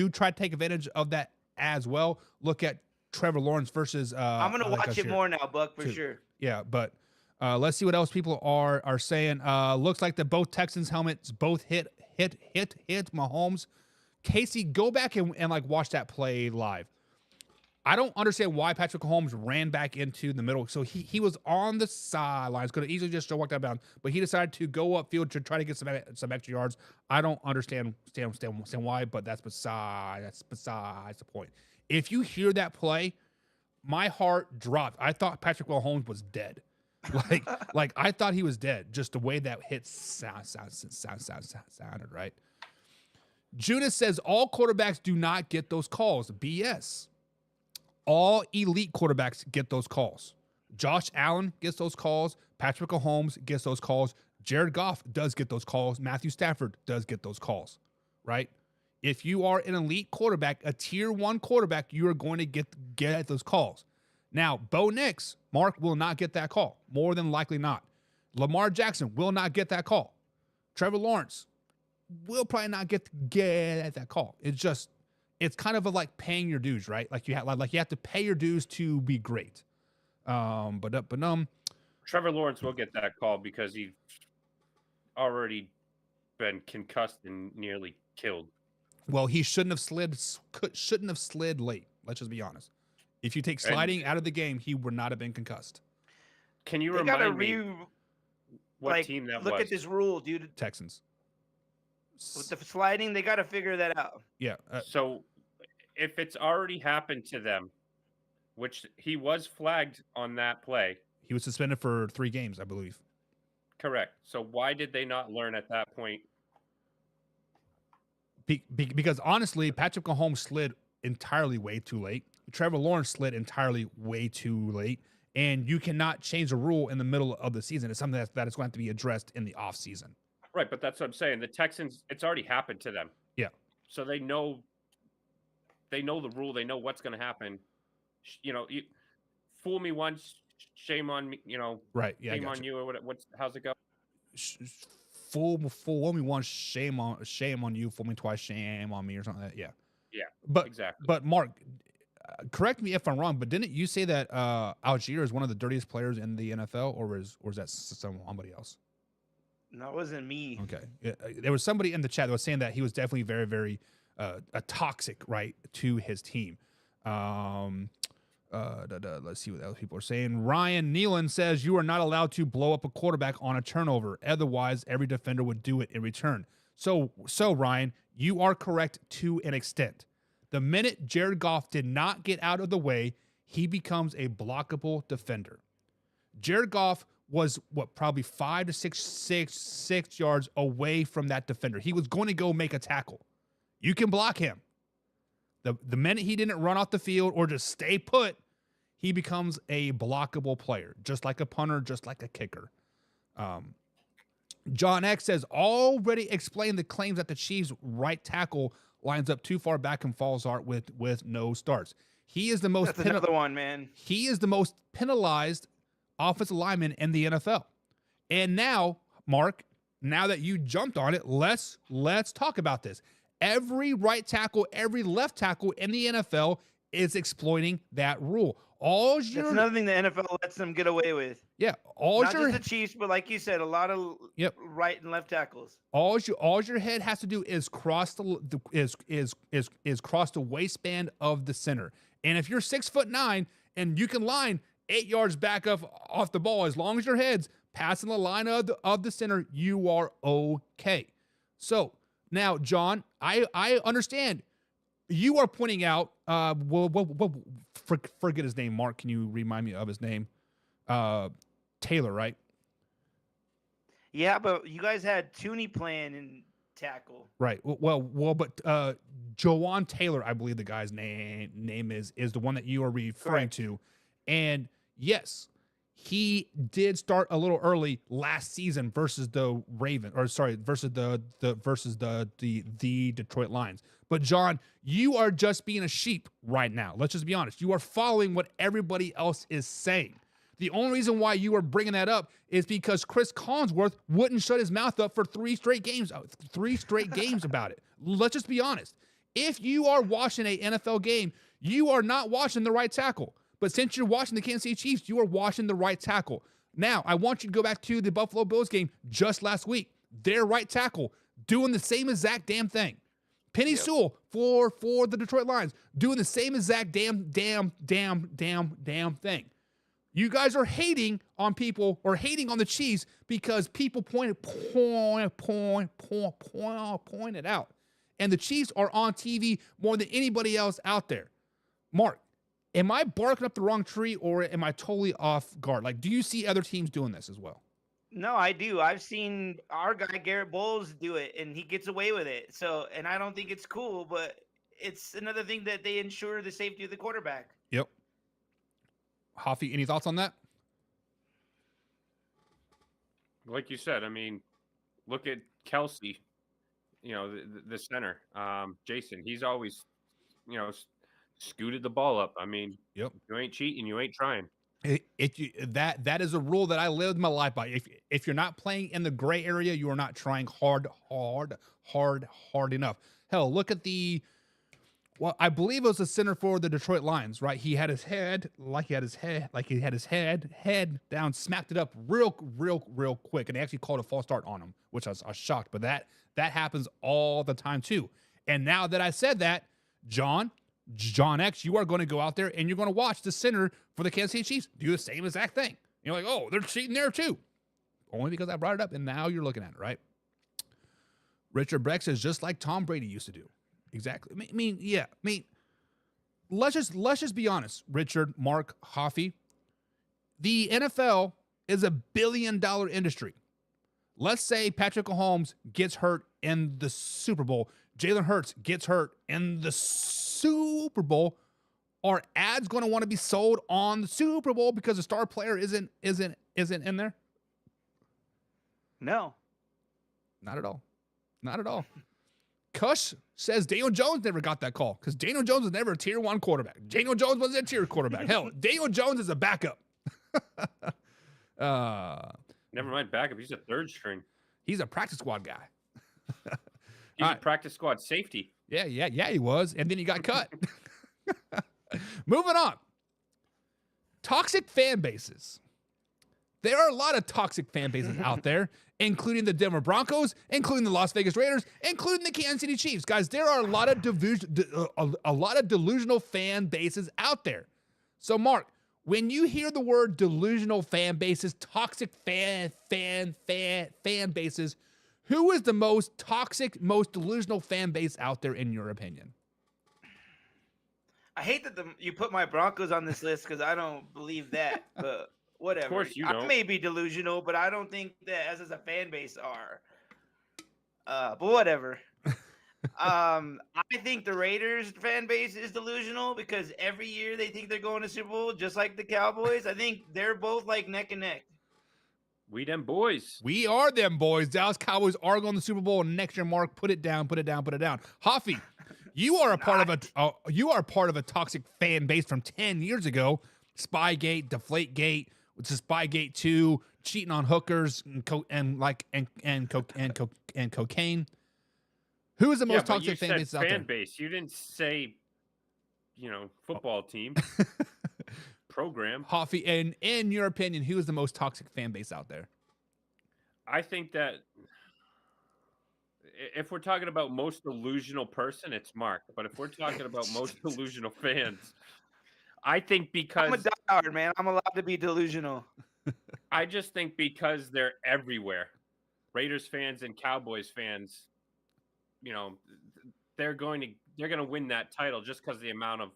try to take advantage of that as well. Look at Trevor Lawrence versus. I'm gonna watch it more now, Buck, for sure. Yeah, but let's see what else people are saying. Looks like the both Texans helmets both hit Mahomes. Casey, go back and like watch that play live. I don't understand why Patrick Mahomes ran back into the middle. So he was on the sidelines, could have easily just walked out of bounds, but he decided to go upfield to try to get some extra yards. I don't understand why, but that's besides the point. If you hear that play, my heart dropped. I thought Patrick Mahomes was dead. Like I thought he was dead. Just the way that hit sounded, right? Judas says all quarterbacks do not get those calls. BS. All elite quarterbacks get those calls. Josh Allen gets those calls. Patrick Mahomes gets those calls. Jared Goff does get those calls. Matthew Stafford does get those calls, right? If you are an elite quarterback, a tier 1 quarterback, you are going to get those calls. Now, Bo Nix, Mark, will not get that call. More than likely not. Lamar Jackson will not get that call. Trevor Lawrence will probably not get that call. It's kind of like paying your dues, right? Like you have to pay your dues to be great. But Trevor Lawrence will get that call because he's already been concussed and nearly killed. Well, he shouldn't have slid late. Let's just be honest. If you take sliding out of the game, he would not have been concussed. Can you remind me what team that was? Look at this rule, dude. Texans. With the sliding, they got to figure that out. Yeah. So if it's already happened to them, which he was flagged on that play. He was suspended for 3 games, I believe. Correct. So why did they not learn at that point? Because honestly, Patrick Mahomes slid entirely way too late. Trevor Lawrence slid entirely way too late. And you cannot change the rule in the middle of the season. It's something that is going to have to be addressed in the offseason. Right, but that's what I'm saying. The Texans, it's already happened to them. Yeah. So they know the rule. They know what's going to happen. You know, you fool me once, shame on me. You know, right? Yeah, shame on you, or how's it go? Fool me once, shame on you. Fool me twice, shame on me, or something like that. Yeah. Yeah. But exactly. But Mark, correct me if I'm wrong, but didn't you say that Algier is one of the dirtiest players in the NFL, or is that somebody else? No, it wasn't me. Okay. There was somebody in the chat that was saying that he was definitely very, very toxic, right, to his team. Let's see what else people are saying. Ryan Nealon says you are not allowed to blow up a quarterback on a turnover. Otherwise, every defender would do it in return. So Ryan, you are correct to an extent. The minute Jared Goff did not get out of the way, he becomes a blockable defender. Jared Goff was probably 5 to 6 yards away from that defender. He was going to go make a tackle. You can block him. The minute he didn't run off the field or just stay put, he becomes a blockable player, just like a punter, just like a kicker. John X says, already explained the claims that the Chiefs' right tackle lines up too far back and falls out with no starts. He is the most another one, man. He is the most penalized offensive lineman in the NFL. And now, Mark, now that you jumped on it, let's talk about this. Every right tackle, every left tackle in the NFL is exploiting that rule. That's another thing the NFL lets them get away with. Yeah, not just the Chiefs, but like you said, a lot of right and left tackles. All your head has to do is cross cross the waistband of the center. And if you're 6'9" and you can line 8 yards back off the ball, as long as your head's passing the line of the center, you are okay. So now, John, I understand you are pointing out. Forget his name. Mark, can you remind me of his name? Taylor, right? Yeah, but you guys had Tooney playing, and tackle. Right. But Jawan Taylor, I believe the guy's name is the one that you are referring to. And yes, he did start a little early last season versus the versus the Detroit Lions. But John, you are just being a sheep right now. Let's just be honest. You are following what everybody else is saying. The only reason why you are bringing that up is because Chris Collinsworth wouldn't shut his mouth up for 3 straight games about it. Let's just be honest. If you are watching an NFL game, you are not watching the right tackle. But since you're watching the Kansas City Chiefs, you are watching the right tackle. Now, I want you to go back to the Buffalo Bills game just last week. Their right tackle doing the same exact damn thing. Penny Sewell for the Detroit Lions doing the same exact damn thing. You guys are hating on people or hating on the Chiefs because people point it out. And the Chiefs are on TV more than anybody else out there. Mark, am I barking up the wrong tree or am I totally off guard? Like, do you see other teams doing this as well? No, I do. I've seen our guy Garrett Bowles do it, and he gets away with it. So, and I don't think it's cool, but it's another thing that they ensure the safety of the quarterback. Yep. Hoffy, any thoughts on that? Like you said, I mean, look at Kelce, the center. Jason, he's always, scooted the ball up. I mean, yep. You ain't cheating, you ain't trying. That is a rule that I lived my life by. If you're not playing in the gray area, you are not trying hard enough. Hell, look at I believe it was the center for the Detroit Lions, right? He had his head down, smacked it up real quick, and they actually called a false start on him, which I was shocked. But that happens all the time too. And now that I said that, John X, you are going to go out there and you're going to watch the center for the Kansas City Chiefs do the same exact thing. You're like, oh, they're cheating there too. Only because I brought it up, and now you're looking at it, right? Richard Breck says, just like Tom Brady used to do. Exactly. I mean, let's just be honest, Richard, Mark, Hoffy. The NFL is a $1 billion industry. Let's say Patrick Mahomes gets hurt in the Super Bowl. Jalen Hurts gets hurt in the Super Bowl. Are ads going to want to be sold on the Super Bowl because the star player isn't in there? No. Not at all. Not at all. Cush says Daniel Jones never got that call because Daniel Jones was never a tier 1 quarterback. Daniel Jones wasn't a tier quarterback. Hell, Daniel Jones is a backup. Never mind backup. He's a third string. He's a practice squad guy. He's a practice squad safety. Yeah, he was. And then he got cut. Moving on. Toxic fan bases. There are a lot of toxic fan bases out there, including the Denver Broncos, including the Las Vegas Raiders, including the Kansas City Chiefs. Guys, there are a lot of delusional fan bases out there. So, Mark, when you hear the word delusional fan bases, toxic fan bases, who is the most toxic, most delusional fan base out there in your opinion? I hate that you put my Broncos on this list because I don't believe that, but whatever. Of course you don't. I may be delusional, but I don't think that as a fan base are. But whatever. I think the Raiders fan base is delusional because every year they think they're going to Super Bowl, just like the Cowboys. I think they're both like neck and neck. We them boys. We are them boys. Dallas Cowboys are going to the Super Bowl next year. Mark, put it down. Hoffy, you are a part of a toxic fan base from 10 years ago. Spygate, Deflategate, which is Spygate 2, cheating on hookers and cocaine. Who is the most toxic fan base out there? Fan base. You didn't say, football team. Program. Hoffy, and in your opinion, who is the most toxic fan base out there? I think that if we're talking about most delusional person, it's Mark. But if we're talking about most delusional fans, I think because I'm a diehard, man. I'm allowed to be delusional. I just think because they're everywhere. Raiders fans and Cowboys fans, they're going to win that title just because of the amount of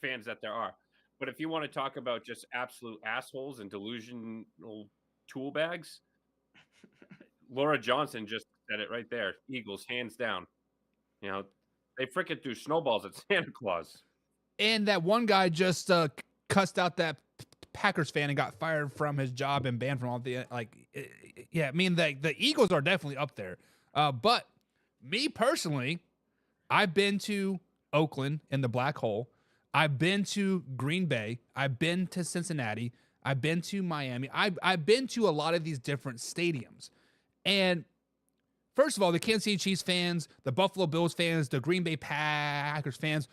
fans that there are. But if you want to talk about just absolute assholes and delusional tool bags, Laura Johnson just said it right there. Eagles, hands down. You know, they freaking threw snowballs at Santa Claus. And that one guy just cussed out that Packers fan and got fired from his job and banned from all the yeah. I mean, the Eagles are definitely up there. But me personally, I've been to Oakland in the Black Hole. I've been to Green Bay. I've been to Cincinnati. I've been to Miami. I've been to a lot of these different stadiums. And first of all, the Kansas City Chiefs fans, the Buffalo Bills fans, the Green Bay Packers fans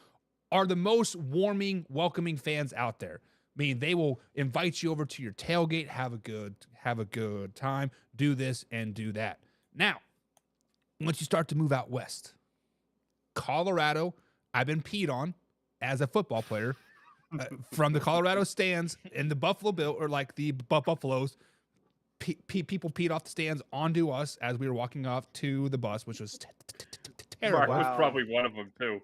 are the most warming, welcoming fans out there. I mean, they will invite you over to your tailgate, have a good time, do this and do that. Now, once you start to move out west, Colorado, I've been peed on as a football player from the Colorado stands and the Buffalo Bill or like the Buffaloes. People peed off the stands onto us as we were walking off to the bus, which was terrible. Mark was probably one of them too.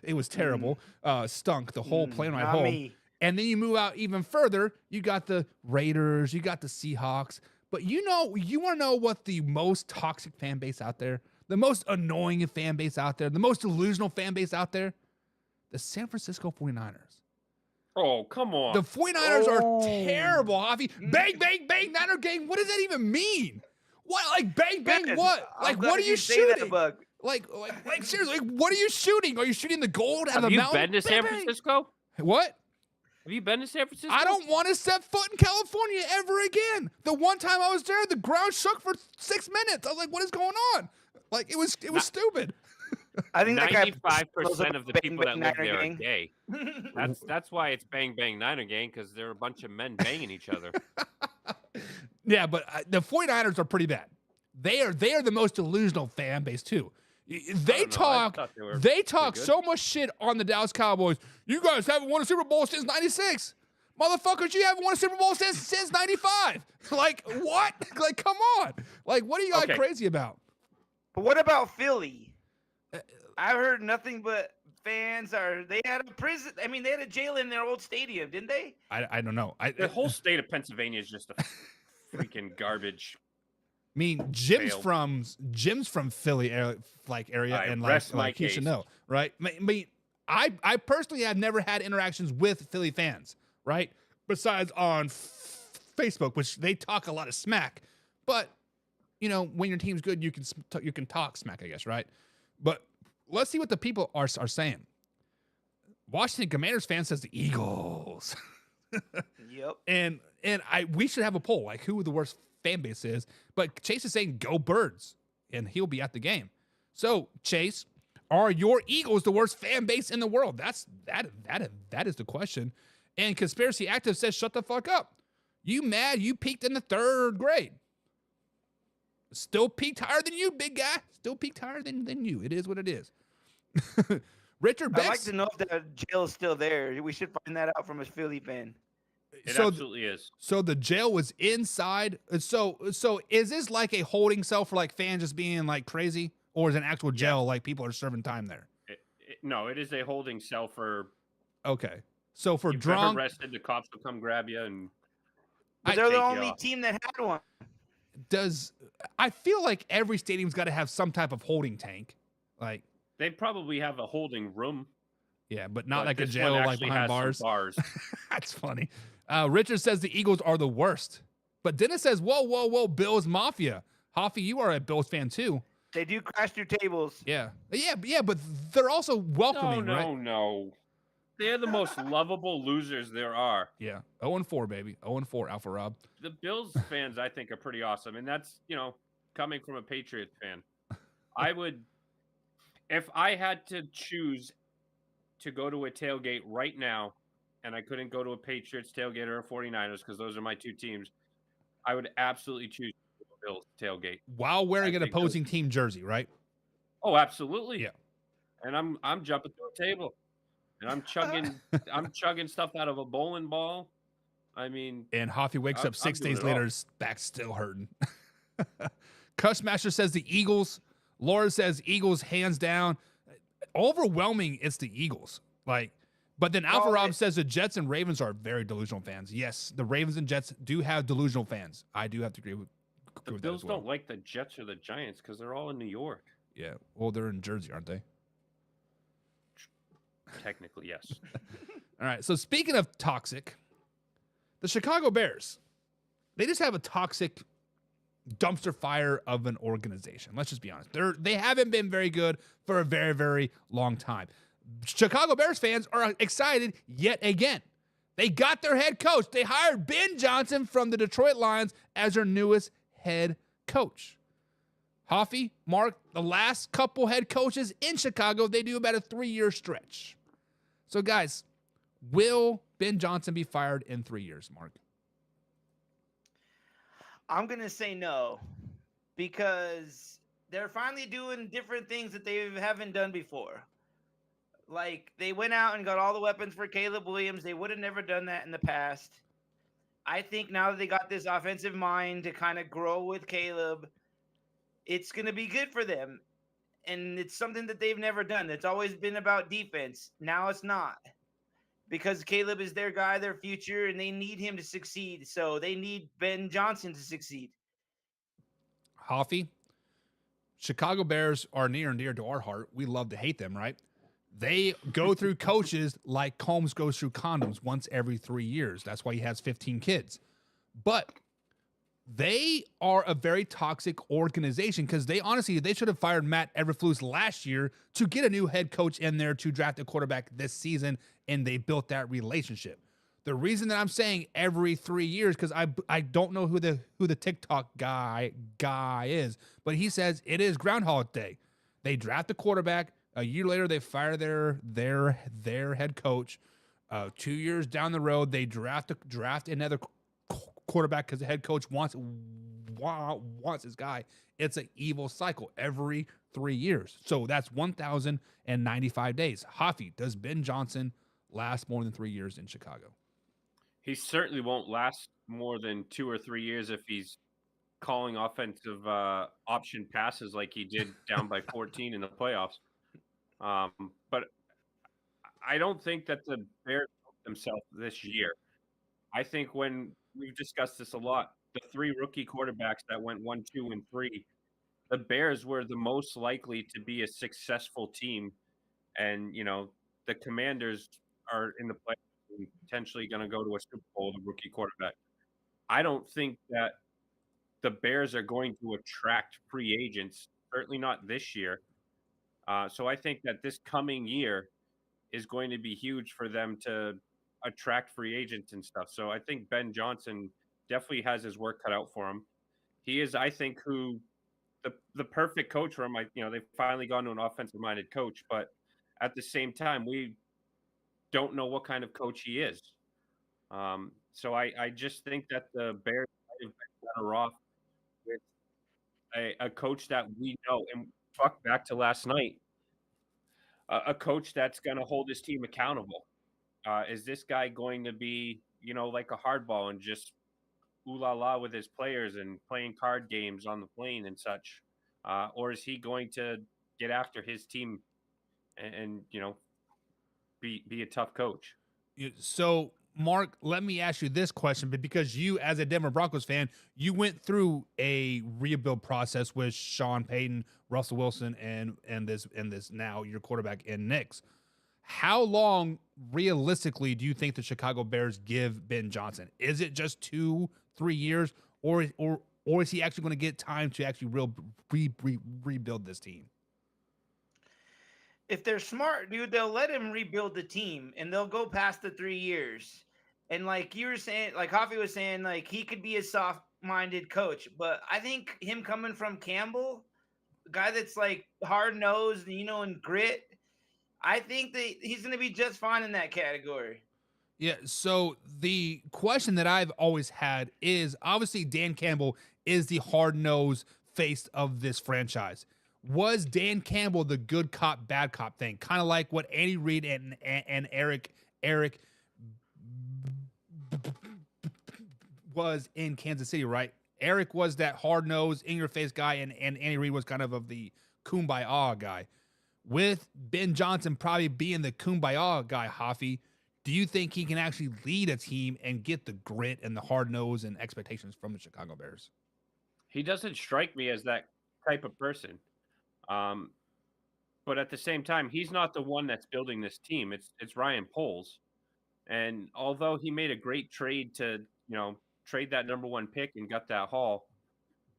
It was terrible. Stunk the whole plane ride not home. me. And then you move out even further. You got the Raiders. You got the Seahawks. But you want to know what the most toxic fan base out there, the most annoying fan base out there, the most delusional fan base out there? The San Francisco 49ers. Oh, come on. The 49ers are terrible, Javi. Bang, bang, bang, Niner gang. What does that even mean? What? Like, bang, bang, what? Like, what are you shooting? Like, seriously, like, what are you shooting? Are you shooting the gold out of the mountain? Have you been to San Francisco? What? Have you been to San Francisco? I don't want to step foot in California ever again. The one time I was there, the ground shook for 6 minutes. I was like, what is going on? Like, it was stupid. I think 95% of the people that live there are gay. That's why it's Bang Bang Niner Gang, because they're a bunch of men banging each other. Yeah, but the 49ers are pretty bad. They are the most delusional fan base too. They talk so much shit on the Dallas Cowboys. You guys haven't won a Super Bowl since '96. Motherfuckers, you haven't won a Super Bowl since '95. Like, what? Like, come on. Like, what are you guys crazy about? But what about Philly? I've heard nothing but fans they had a prison. I mean, they had a jail in their old stadium, didn't they? I don't know. The whole state of Pennsylvania is just a freaking garbage. I mean, Jim's from Philly area, and like he should know, right? I mean, I personally have never had interactions with Philly fans, right? Besides on Facebook, which they talk a lot of smack, but you know, when your team's good, you can talk smack, I guess, right? But let's see what the people are saying. Washington Commanders fan says the Eagles. Yep. And we should have a poll, like who the worst fan base is. But Chase is saying go Birds, and he'll be at the game. So Chase, are your Eagles the worst fan base in the world? That is the question. And Conspiracy Active says shut the fuck up. You mad? You peaked in the 3rd grade. Still peaked higher than you, big guy. Still peaked higher than you. It is what it is. Richard Bex. I'd like to know if that jail is still there. We should find that out from a Philly fan. It absolutely is. So the jail was inside. So is this like a holding cell for like fans just being like crazy, or is it an actual jail like people are serving time there? No, it is a holding cell for. Okay, so for you've drunk arrested, the cops will come grab you and. But they're the only team that had one. I feel like every stadium's got to have some type of holding tank, like they probably have a holding room. Yeah, but not like a jail like behind bars. That's funny. Richard says the Eagles are the worst. But Dennis says, whoa, Bills Mafia. Hoffy, you are a Bills fan too. They do crash their tables. Yeah, but they're also welcoming, right? No. They're the most lovable losers there are. Yeah, 0-4, baby. 0-4, Alpha Rob. The Bills fans, I think, are pretty awesome. And that's, coming from a Patriots fan. I would, if I had to choose to go to a tailgate right now, and I couldn't go to a Patriots tailgate or a 49ers because those are my two teams, I would absolutely choose the Bills tailgate. While wearing an opposing team jersey, right? Oh, absolutely. Yeah. And I'm jumping through a table. And I'm chugging stuff out of a bowling ball. I mean, and Hoffy wakes up 6 days later, his back's still hurting. Cussmaster says the Eagles. Laura says Eagles hands down. Overwhelming, it's the Eagles. But then Alpha Rob says the Jets and Ravens are very delusional fans. Yes, the Ravens and Jets do have delusional fans. I do have to agree The with that Bills as well. don't like the Jets or the Giants because they're all in New York. Yeah. Well, they're in Jersey, aren't they? Technically, yes. All right. So speaking of toxic, the Chicago Bears, they just have a toxic dumpster fire of an organization. Let's just be honest. They haven't been very good for a very, very long time. Chicago Bears fans are excited yet again. They got their head coach. They hired Ben Johnson from the Detroit Lions as their newest head coach. Hoffy, Mark, the last couple head coaches in Chicago, they do about a 3-year stretch. So, guys, will Ben Johnson be fired in 3 years, Mark? I'm going to say no, because they're finally doing different things that they haven't done before. Like, they went out and got all the weapons for Caleb Williams. They would have never done that in the past. I think now that they got this offensive mind to kind of grow with Caleb, it's going to be good for them. And it's something that they've never done. It's always been about defense. Now it's not. Because Caleb is their guy, their future, and they need him to succeed. So they need Ben Johnson to succeed. Hoffy, Chicago Bears are near and dear to our heart. We love to hate them, right? They go through coaches like Combs goes through condoms once every 3 years. That's why he has 15 kids. But they are a very toxic organization because they should have fired Matt Eberflus last year to get a new head coach in there to draft a quarterback this season, and they built that relationship. The reason that I'm saying every 3 years, because I don't know who the TikTok guy is, but he says it is Groundhog Day. They draft a quarterback. A year later, they fire their head coach. 2 years down the road, they draft another quarterback because the head coach wants his guy. It's an evil cycle every 3 years. So that's 1,095 days. Hoffy, does Ben Johnson last more than 3 years in Chicago? He certainly won't last more than 2 or 3 years if he's calling offensive option passes like he did down by 14 in the playoffs. But I don't think that the Bears helped themselves this year. I think when we've discussed this a lot, the 3 rookie quarterbacks that went 1, 2, and 3, the Bears were the most likely to be a successful team. And, the Commanders are in the playoffs and potentially going to go to a Super Bowl with a rookie quarterback. I don't think that the Bears are going to attract free agents, certainly not this year. So I think that this coming year is going to be huge for them to attract free agents and stuff. So I think Ben Johnson definitely has his work cut out for him. He is, I think, the perfect coach for him. They've finally gone to an offensive-minded coach, but at the same time, we don't know what kind of coach he is. So I just think that the Bears might have been better off with a coach that we know. And back to last night, a coach that's going to hold his team accountable. Is this guy going to be, like a hardball and just ooh la la with his players and playing card games on the plane and such? Or is he going to get after his team and be a tough coach? So, Mark, let me ask you this question, but because you, as a Denver Broncos fan, you went through a rebuild process with Sean Payton, Russell Wilson, and this now your quarterback in Nix. How long realistically do you think the Chicago Bears give Ben Johnson? Is it just 2-3 years, or is he actually going to get time to actually rebuild this team? If they're smart, dude, they'll let him rebuild the team, and they'll go past the 3 years. And like you were saying, like Hoffy was saying, like he could be a soft-minded coach, but I think him coming from Campbell, a guy that's like hard-nosed, and grit, I think that he's going to be just fine in that category. Yeah, so the question that I've always had is, obviously Dan Campbell is the hard-nosed face of this franchise. Was Dan Campbell the good cop, bad cop thing? Kind of like what Andy Reid and Eric was in Kansas City, right? Eric was that hard-nosed, in-your-face guy, and Andy Reid was kind of the kumbaya guy. With Ben Johnson probably being the kumbaya guy, Hoffy, do you think he can actually lead a team and get the grit and the hard nose and expectations from the Chicago Bears? He doesn't strike me as that type of person. But at the same time, he's not the one that's building this team. It's Ryan Poles. And although he made a great trade to, trade that number 1 pick and got that haul,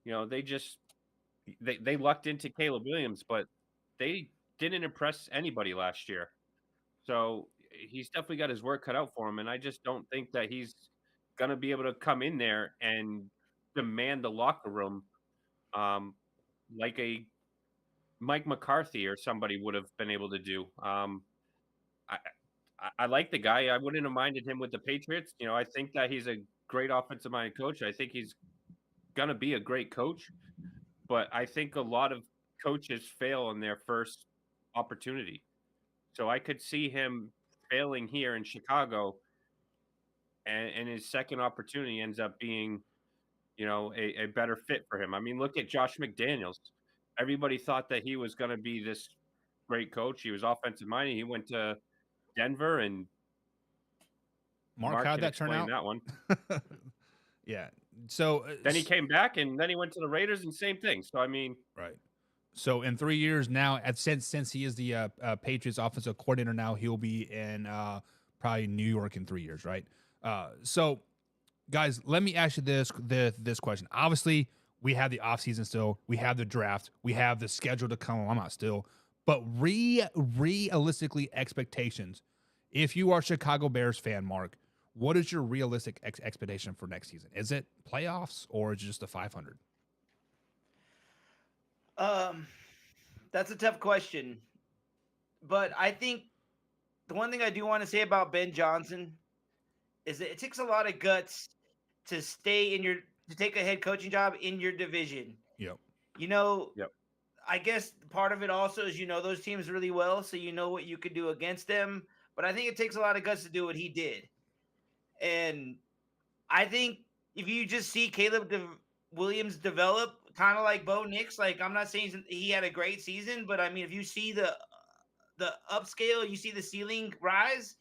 they lucked into Caleb Williams, but they didn't impress anybody last year. So he's definitely got his work cut out for him. And I just don't think that he's going to be able to come in there and demand the locker room like a Mike McCarthy or somebody would have been able to do. I like the guy. I wouldn't have minded him with the Patriots. I think that he's a great offensive minded coach. I think he's going to be a great coach. But I think a lot of coaches fail in their first opportunity. So I could see him failing here in Chicago, and his second opportunity ends up being, a better fit for him. I mean, look at Josh McDaniels. Everybody thought that he was going to be this great coach. He was offensive minded. He went to Denver, and Mark, how'd that turn out? That one. Yeah. So then he came back, and then he went to the Raiders, and same thing. So I mean, right. So in 3 years now, since he is the Patriots offensive coordinator now, he'll be in probably New York in 3 years, right? So guys, let me ask you this question. Obviously, we have the offseason still, we have the draft, we have the schedule to come. I'm not still, but realistically, expectations. If you are a Chicago Bears fan, Mark, what is your realistic expectation for next season? Is it playoffs or is it just a 500? That's a tough question, but I think the one thing I do want to say about Ben Johnson is that it takes a lot of guts to to take a head coaching job in your division. Yep. Yep. I guess part of it also is those teams really well, so you know what you could do against them. But I think it takes a lot of guts to do what he did. And I think if you just see Caleb Williams develop, kind of like Bo Nix, like I'm not saying he had a great season, but I mean, if you see the upscale, you see the ceiling rise,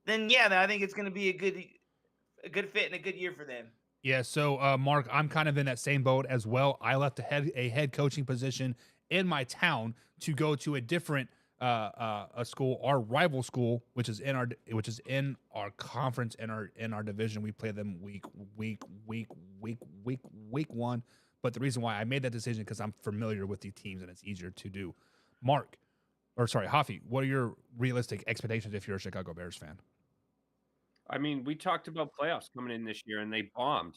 then yeah, I think it's going to be a good fit and a good year for them. Yeah. So Mark, I'm kind of in that same boat as well. I left a head coaching position in my town to go to a different a school, our rival school, which is in our conference, in our division. We play them week 1. But the reason why I made that decision because I'm familiar with these teams and it's easier to do. Hafi, what are your realistic expectations if you're a Chicago Bears fan? I mean, we talked about playoffs coming in this year and they bombed.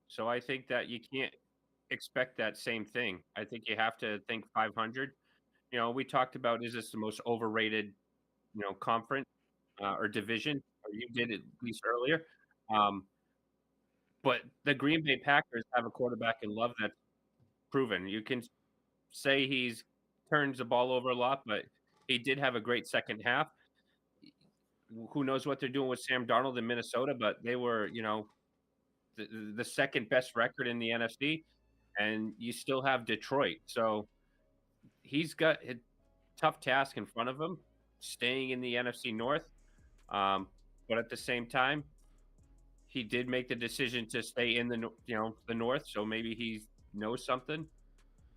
So I think that you can't expect that same thing. I think you have to think 500. We talked about, is this the most overrated, conference or division? Or you did it at least earlier. But the Green Bay Packers have a quarterback in Love that's proven. You can say he's turns the ball over a lot, but he did have a great second half. Who knows what they're doing with Sam Darnold in Minnesota, but they were, the second best record in the NFC, and you still have Detroit. So he's got a tough task in front of him, staying in the NFC North. But at the same time, he did make the decision to stay in the North. So maybe he knows something,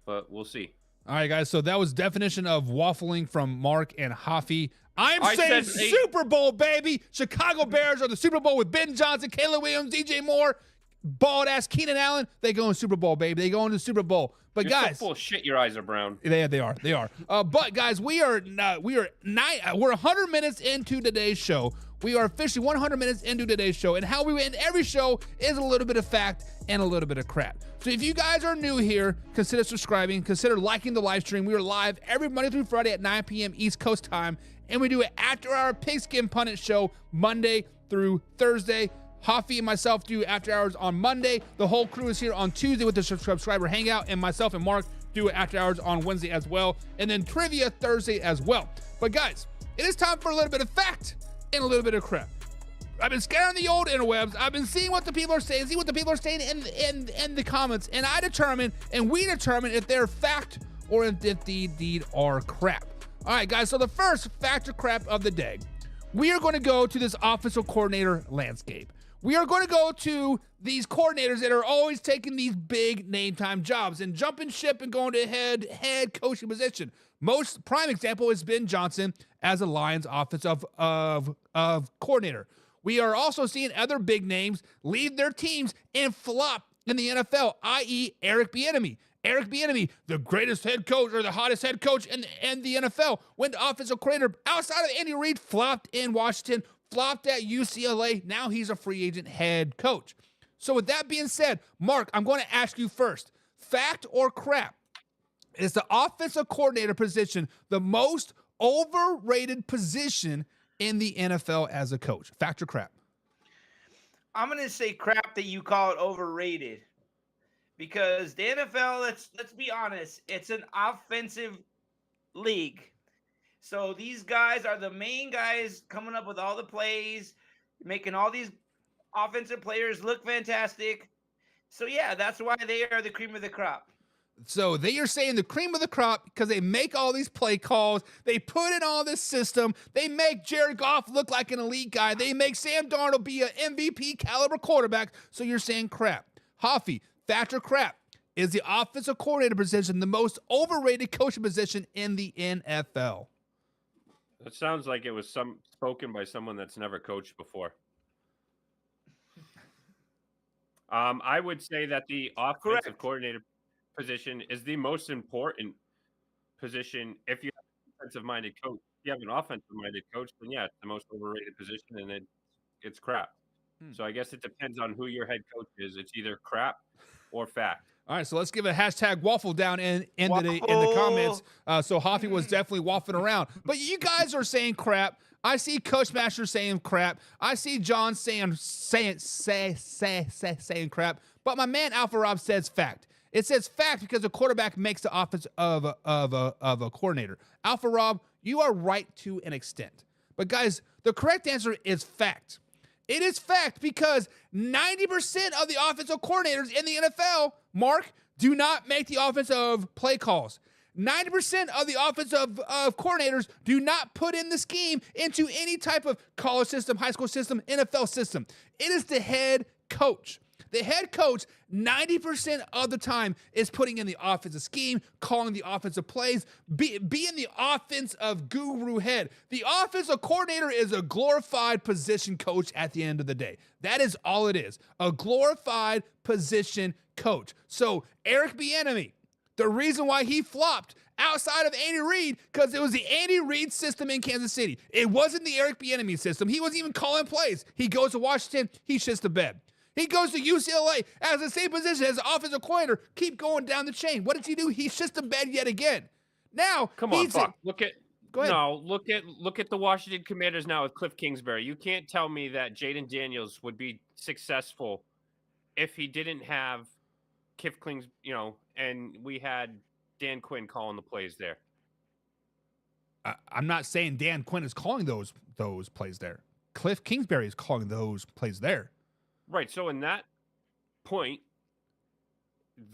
but we'll see. All right, guys. So that was definition of waffling from Mark and Hafi. I saying Super Bowl, baby. Chicago Bears are the Super Bowl with Ben Johnson, Caleb Williams, DJ Moore, bald ass Keenan Allen. They go in Super Bowl, baby. They go into the Super Bowl. But You're guys, so full of shit. Your eyes are brown. They are. But guys, we're 100 minutes into today's show. We are officially 100 minutes into today's show, and how we end every show is a little bit of fact and a little bit of crap. So if you guys are new here, consider subscribing, consider liking the live stream. We are live every Monday through Friday at 9 p.m. East Coast time, and we do it after our Pigskin Pundit show Monday through Thursday. Hafi and myself do after hours on Monday. The whole crew is here on Tuesday with the subscriber hangout, and myself and Mark do it after hours on Wednesday as well, and then trivia Thursday as well. But guys, it is time for a little bit of fact and a little bit of crap. I've been scouring the old interwebs. I've been seeing what the people are saying, see what the people are saying in the comments, and we determine if they're fact or if they indeed are crap. All right, guys, so the first fact or crap of the day, we are going to go to this offensive coordinator landscape. we are going to go to these coordinators that are always taking these big name time jobs and jumping ship and going to head coaching position. Most prime example is Ben Johnson as a Lions offensive of coordinator. We are also seeing other big names leave their teams and flop in the NFL, i.e. Eric Bieniemy. Eric Bieniemy, the greatest head coach or the hottest head coach in the NFL, went to offensive coordinator outside of Andy Reid, flopped in Washington, flopped at UCLA. Now he's a free agent head coach. So with that being said, Mark, I'm going to ask you first, fact or crap? Is the offensive coordinator position the most overrated position in the NFL as a coach? Fact or crap? I'm going to say crap that you call it overrated. Because the NFL, let's be honest, it's an offensive league. So these guys are the main guys coming up with all the plays, making all these offensive players look fantastic. So yeah, that's why they are the cream of the crop. So they are saying the cream of the crop because they make all these play calls. They put in all this system. They make Jared Goff look like an elite guy. They make Sam Darnold be an MVP caliber quarterback. So you're saying crap. Hoffy, fact or crap? Is the offensive coordinator position the most overrated coaching position in the NFL? That sounds like it was spoken by someone that's never coached before. I would say that the offensive coordinator position is the most important position. If you have an offensive-minded coach, if you have an offensive-minded coach, then yeah, it's the most overrated position, and it's crap. So I guess it depends on who your head coach is. It's either crap or fact. All right, so let's give a hashtag waffle down in the comments. So Hoffy was definitely waffling around. But you guys are saying crap. I see Coach Master saying crap. I see John saying crap. But my man Alpha Rob says fact. It says fact because the quarterback makes the offense of a coordinator. Alpha Rob, you are right to an extent. But guys, the correct answer is fact. It is fact because 90% of the offensive coordinators in the NFL, Mark, do not make the offensive play calls. 90% of the offensive coordinators do not put in the scheme into any type of college system, high school system, NFL system. It is the head coach. The head coach, 90% of the time, is putting in the offensive scheme, calling the offensive plays, being the offensive guru head. The offensive coordinator is a glorified position coach at the end of the day. That is all it is, a glorified position coach. So Eric Bieniemy, the reason why he flopped outside of Andy Reid, because it was the Andy Reid system in Kansas City. It wasn't the Eric Bieniemy system. He wasn't even calling plays. He goes to Washington, he shits the bed. He goes to UCLA as the same position as the offensive coordinator. Keep going down the chain. What does he do? He shits the bed yet again. Now, come on, Buck. Look at the Washington Commanders now with Cliff Kingsbury. You can't tell me that Jaden Daniels would be successful if he didn't have Cliff Kings, and we had Dan Quinn calling the plays there. I'm not saying Dan Quinn is calling those plays there. Cliff Kingsbury is calling those plays there. Right. So in that point,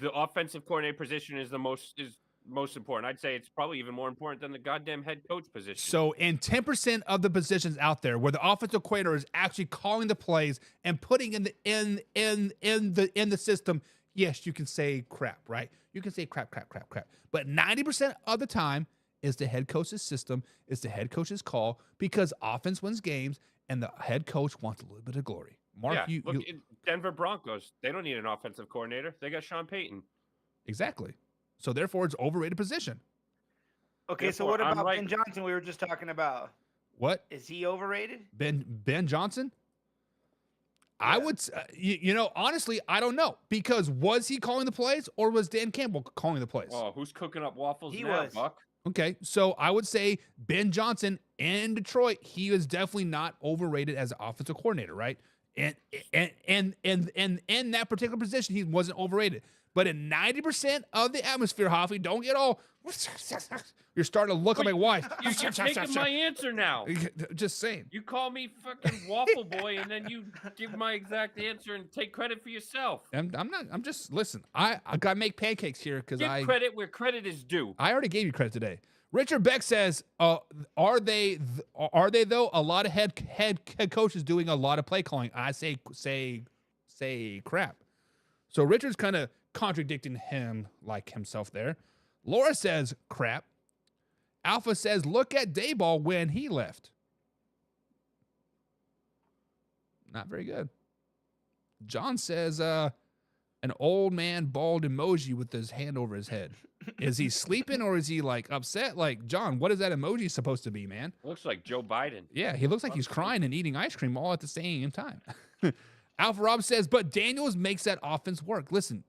the offensive coordinator position is most important. I'd say it's probably even more important than the goddamn head coach position. So in 10% of the positions out there where the offensive coordinator is actually calling the plays and putting in the system, yes, you can say crap, right? You can say crap. But 90% of the time is the head coach's system, is the head coach's call, because offense wins games and the head coach wants a little bit of glory. Mark, yeah, look, Denver Broncos, they don't need an offensive coordinator. They got Sean Payton. Exactly. So therefore, it's overrated position. Okay, therefore, so what about Ben Johnson we were just talking about? What? Is he overrated? Ben Johnson? Yeah. I would, honestly, I don't know. Because was he calling the plays or was Dan Campbell calling the plays? Oh, who's cooking up waffles he now, was. Buck? Okay, so I would say Ben Johnson in Detroit, he is definitely not overrated as an offensive coordinator, right? And in that particular position, he wasn't overrated. But in 90% of the atmosphere, Hoffy, don't get all. You're starting to look at my wife. You're taking my answer now. Just saying. You call me fucking waffle boy, and then you give my exact answer and take credit for yourself. I'm not. I'm just listen. I gotta make pancakes here because Give credit where credit is due. I already gave you credit today. Richard Beck says, "Are they though? A lot of head coaches doing a lot of play calling." I say crap. So Richard's kind of contradicting him like himself there. Laura says crap. Alpha says, look at Dayball when he left. Not very good. John says, an old man bald emoji with his hand over his head. Is he sleeping or is he like upset? Like, John, what is that emoji supposed to be, man? Looks like Joe Biden. Yeah, he looks like he's crying and eating ice cream all at the same time. Alpha Rob says, but Daniels makes that offense work. Listen,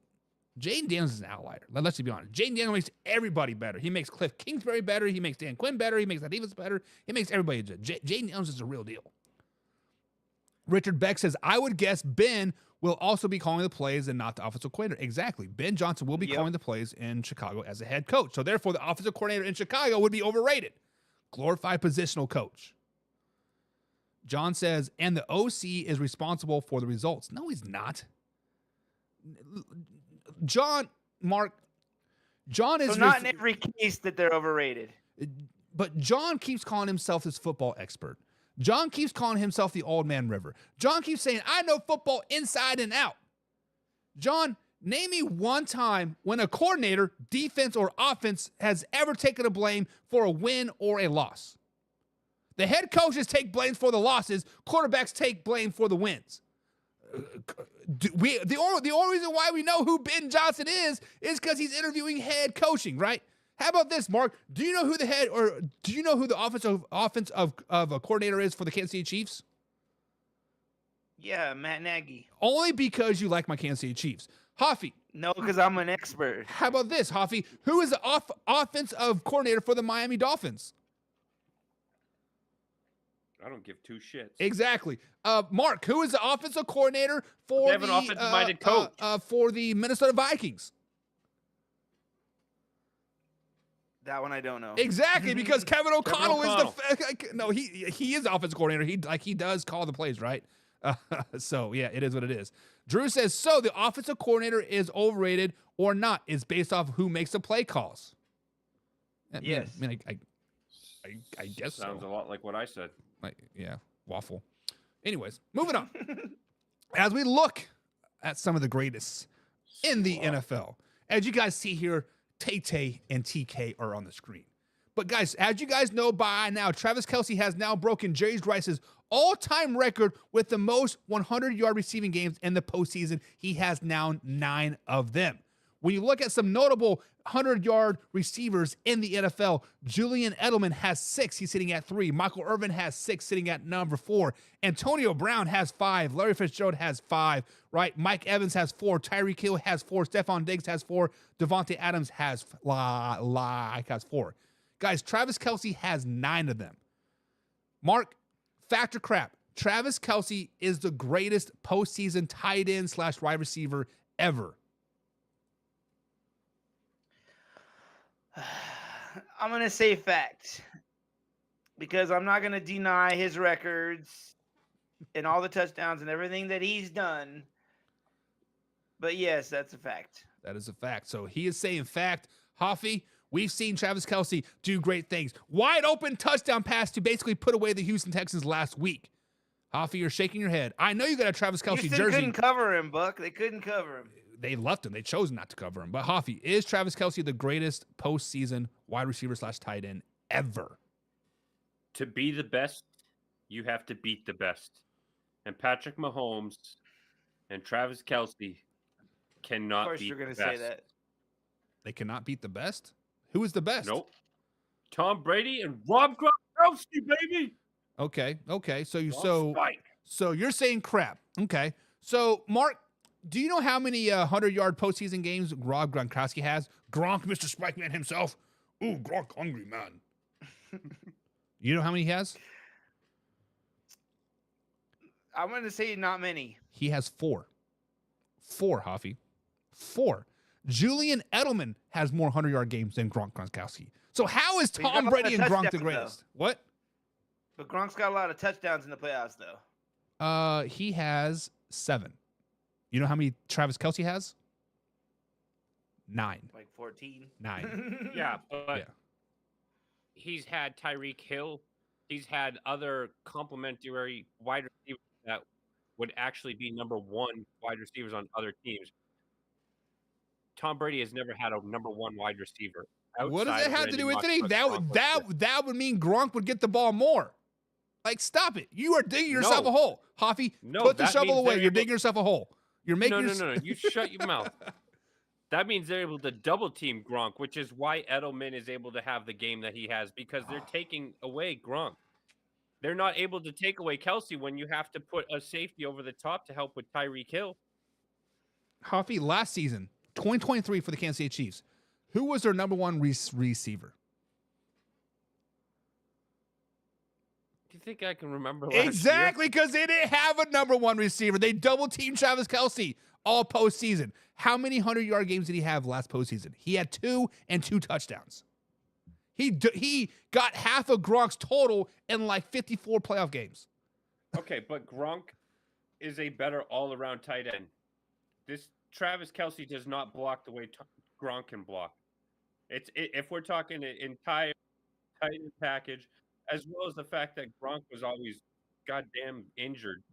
Jaden Daniels is an outlier. Let's be honest. Jaden Daniels makes everybody better. He makes Cliff Kingsbury better. He makes Dan Quinn better. He makes that Davis better. He makes everybody better. Jaden Daniels is a real deal. Richard Beck says, I would guess Ben will also be calling the plays and not the offensive coordinator. Exactly. Ben Johnson will be calling the plays in Chicago as a head coach. So therefore, the offensive coordinator in Chicago would be overrated. Glorified positional coach. John says, and the OC is responsible for the results. No, he's not. John is... So not in every case that they're overrated. But John keeps calling himself this football expert. John keeps calling himself the old man river. John keeps saying, I know football inside and out. John, name me one time when a coordinator, defense or offense, has ever taken a blame for a win or a loss. The head coaches take blame for the losses. Quarterbacks take blame for the wins. The only reason why we know who Ben Johnson is because he's interviewing head coaching, right? How about this, Mark? Do you know who the offense of a coordinator is for the Kansas City Chiefs? Yeah, Matt Nagy. Only because you like my Kansas City Chiefs. Hoffy. No, because I'm an expert. How about this, Hoffy? Who is the offensive coordinator for the Miami Dolphins? I don't give two shits. Exactly. Mark, who is the offensive coordinator for an offensive-minded coach for the Minnesota Vikings? That one I don't know. Exactly, because Kevin O'Connell is he is the offensive coordinator. He does call the plays, right? So yeah, it is what it is. Drew says, so the offensive coordinator is overrated or not is based off who makes the play calls. Yes. I guess sounds so. a lot like what I said. Yeah, waffle. Anyways, moving on. As we look at some of the greatest in the NFL, as you guys see here, Tay and TK are on the screen. But guys, as you guys know by now, Travis Kelce has now broken Jerry Rice's all-time record with the most 100-yard receiving games in the postseason. He has now 9 of them. When you look at some notable 100-yard receivers in the NFL, Julian Edelman has 6. He's sitting at 3. Michael Irvin has 6, sitting at number 4. Antonio Brown has 5. Larry Fitzgerald has 5. Right? Mike Evans has 4. Tyreek Hill has 4. Stephon Diggs has 4. Devontae Adams has 4. Guys, Travis Kelce has 9 of them. Mark, fact or crap, Travis Kelce is the greatest postseason tight end / wide receiver ever. I'm going to say fact because I'm not going to deny his records and all the touchdowns and everything that he's done. But yes, that's a fact. That is a fact. So he is saying fact. Hoffy, we've seen Travis Kelce do great things. Wide open touchdown pass to basically put away the Houston Texans last week. Hoffy, you're shaking your head. I know you got a Travis Kelce Houston jersey. Couldn't cover him, Buck. They couldn't cover him. They left him. They chose not to cover him. But Hoffy, is Travis Kelce the greatest postseason wide receiver / tight end ever? To be the best, you have to beat the best. And Patrick Mahomes and Travis Kelce cannot beat the best. Of course you're going to say that. They cannot beat the best? Who is the best? Nope. Tom Brady and Rob Gronkowski, baby. Okay. So you're saying crap. Okay. So Mark, do you know how many 100-yard postseason games Rob Gronkowski has? Gronk, Mr. Spikeman himself. Ooh, Gronk, hungry man. You know how many he has? I'm going to say not many. He has 4. 4, Hoffy. 4. Julian Edelman has more 100-yard games than Gronkowski. So how is But he's got Tom a lot Brady of and Gronk the touchdowns, greatest? What? But Gronk's got a lot of touchdowns in the playoffs, though. He has 7. You know how many Travis Kelce has? 9. Like 14. 9. Yeah, but Yeah. he's had Tyreek Hill. He's had other complementary wide receivers that would actually be number 1 wide receivers on other teams. Tom Brady has never had a number 1 wide receiver. What does outside that of have to do Randy with Moss, anything? but That Gronk would was that good. that would mean Gronk would get the ball more. Like, stop it! You are digging yourself a hole, Hoffy. No, put the that shovel means away. they're You're able- digging yourself a hole. You're making No. You shut your mouth. That means they're able to double team Gronk, which is why Edelman is able to have the game that he has because they're taking away Gronk. They're not able to take away Kelce when you have to put a safety over the top to help with Tyreek Hill. Hoffy, last season, 2023 for the Kansas City Chiefs, who was their number 1 receiver? Do you think I can remember last Exactly, because they didn't have a number 1 receiver. They double teamed Travis Kelce all postseason. How many 100-yard games did he have last postseason? He had 2 and 2 touchdowns. He got half of Gronk's total in like 54 playoff games. Okay, but Gronk is a better all-around tight end. This Travis Kelce does not block the way Gronk can block. If we're talking an entire tight end package, as well as the fact that Gronk was always goddamn injured.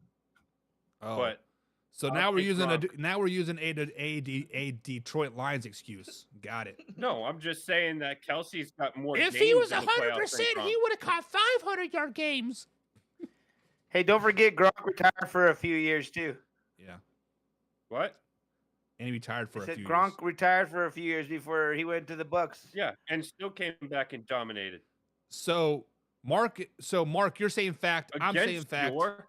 But so I'll now we're take using a Detroit Lions excuse. Got it. No, I'm just saying that Kelsey's got more. If games he was in the playoffs 100%, than Gronk. he would have caught 500-yard games. Hey, don't forget Gronk retired for a few years, too. Yeah, What? and he retired for I a said few Gronk years. retired for a few years before he went to the Bucks. Yeah, and still came back and dominated. So Mark, you're saying fact. I'm saying Against fact. your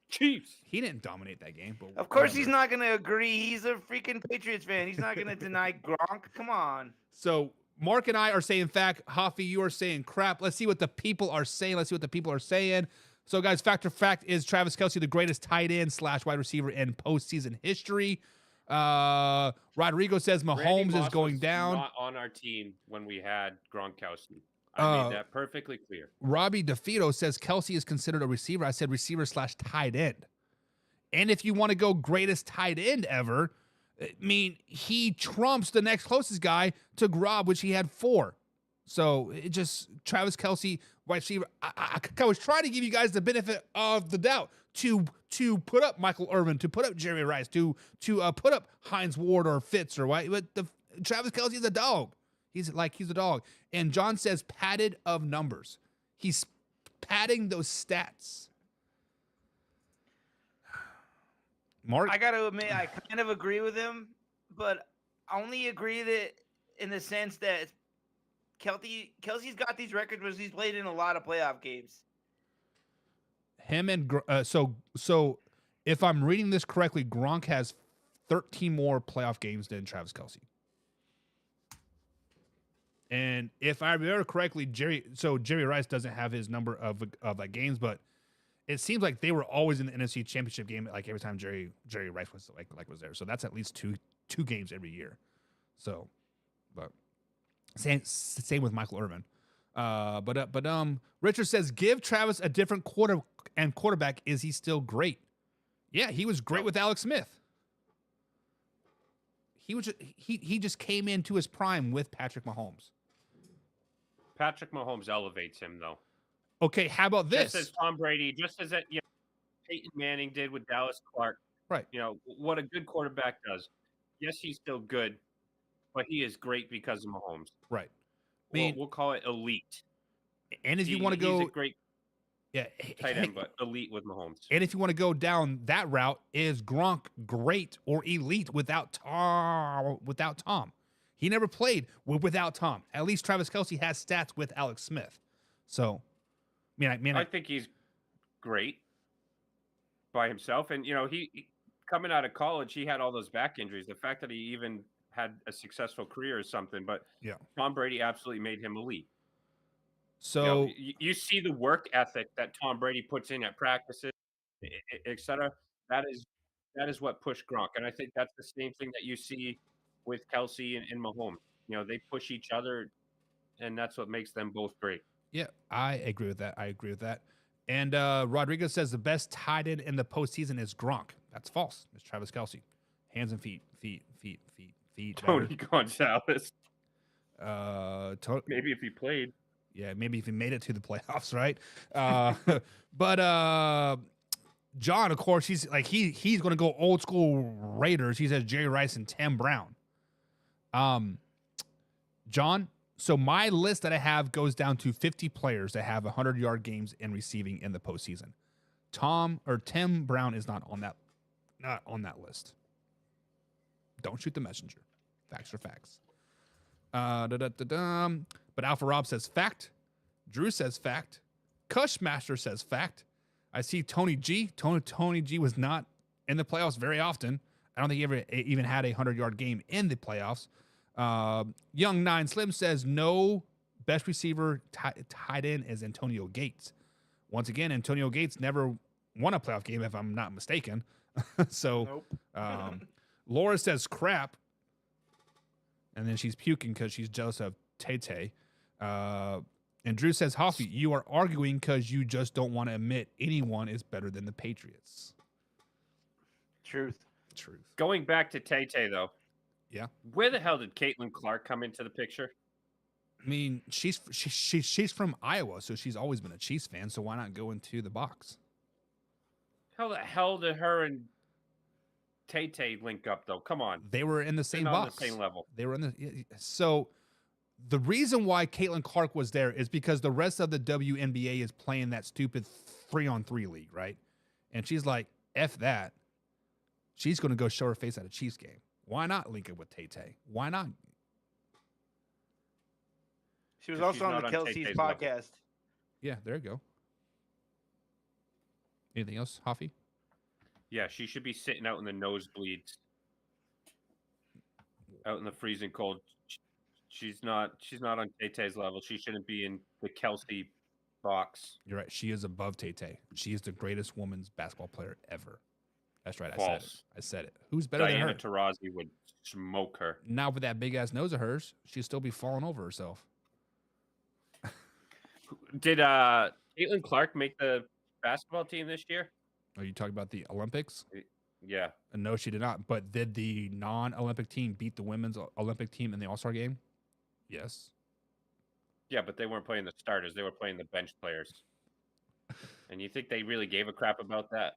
Chiefs. He didn't dominate that game, but Of course, whatever. he's not going to agree. He's a freaking Patriots fan. He's not going to deny Gronk. Come on. So Mark and I are saying fact. Hoffy, you are saying crap. Let's see what the people are saying. So, guys, fact is Travis Kelce the greatest tight end / wide receiver in postseason history. Rodrigo says Randy Mahomes is Moss going was down. Not on our team when we had Gronkowski. I made that perfectly clear. Robbie DeFito says Kelce is considered a receiver. I said receiver / tight end. And if you want to go greatest tight end ever, I mean, he trumps the next closest guy to Grob, which he had 4. So it just Travis Kelce, wide receiver. I was trying to give you guys the benefit of the doubt to put up Michael Irvin, to put up Jerry Rice, to put up Hines Ward or Fitz or what. But Travis Kelce is a dog. He's a dog. And John says padded of numbers. He's padding those stats. Mark, I got to admit, I kind of agree with him, but I only agree that in the sense that Kelce's got these records where he's played in a lot of playoff games. him and so if I'm reading this correctly, Gronk has 13 more playoff games than Travis Kelce. And if I remember correctly, Jerry Rice doesn't have his number of like games, but it seems like they were always in the NFC Championship game, like every time Jerry Rice was was there. So that's at least two games every year. So, but same with Michael Irvin. But Richard says give Travis a different quarterback. Is he still great? Yeah, he was great with Alex Smith. He just came into his prime with Patrick Mahomes. Patrick Mahomes elevates him, though. Okay, how about this? Just as Tom Brady, just as Peyton Manning did with Dallas Clark. Right. What a good quarterback does. Yes, he's still good, but he is great because of Mahomes. Right. We'll call it elite. And if you want to go, he's a great yeah, tight end, but elite with Mahomes. And if you want to go down that route, is Gronk great or elite without Tom? He never played without Tom. At least Travis Kelce has stats with Alex Smith. So, I think he's great by himself. And, he coming out of college, he had all those back injuries. The fact that he even had a successful career or something, but yeah, Tom Brady absolutely made him elite. So you see the work ethic that Tom Brady puts in at practices, et cetera. That is what pushed Gronk. And I think that's the same thing that you see with Kelce and Mahomes. You know, they push each other, and that's what makes them both great. Yeah, I agree with that. And Rodriguez says the best tight end in the postseason is Gronk. That's false. It's Travis Kelce. Hands and feet. Tony Gonzalez. Maybe if he played. Yeah, maybe if he made it to the playoffs, right? But John, of course, he's going to go old school Raiders. He says Jerry Rice and Tim Brown. John, so my list that I have goes down to 50 players that have 100-yard games in receiving in the postseason. Tim Brown is not on that list. Don't shoot the messenger. Facts are facts. But Alpha Rob says fact. Drew says fact. Cushmaster says fact. I see Tony G. Tony G was not in the playoffs very often. I don't think he ever even had a 100-yard game in the playoffs. Young 9 Slim says no best receiver tight end is Antonio Gates. Once again, Antonio Gates never won a playoff game, if I'm not mistaken. So Nope. Laura says crap. And then she's puking because she's jealous of Tay-Tay. And Drew says, Hoffy, you are arguing because you just don't want to admit anyone is better than the Patriots. Truth. Going back to Tay-Tay, though. Yeah. Where the hell did Caitlin Clark come into the picture? I mean, she's from Iowa, so she's always been a Chiefs fan, so why not go into the box? How the hell did her and Tay-Tay link up, though? Come on. They were in the same They're box. on the same level. They were in the so the reason why Caitlin Clark was there is because the rest of the WNBA is playing that stupid 3-on-3 league, right? And she's like, F that. She's going to go show her face at a Chiefs game. Why not link it with Tay-Tay? Why not? She was 'Cause also she's on not the on Kelsey's Tay-Tay's level. podcast. Yeah, there you go. Anything else, Hoffy? Yeah, she should be sitting out in the nosebleeds, out in the freezing cold. She's not on Tay-Tay's level. She shouldn't be in the Kelce box. You're right. She is above Tay-Tay. She is the greatest women's basketball player ever. That's right. False. I said it. Who's better Diana than her? Taurasi would smoke her. Not with that big ass nose of hers. She'd still be falling over herself. Did Caitlin Clark make the basketball team this year? Are you talking about the Olympics? Yeah. No, she did not. But did the non-Olympic team beat the women's Olympic team in the All-Star game? Yes. Yeah, but they weren't playing the starters. They were playing the bench players. And you think they really gave a crap about that?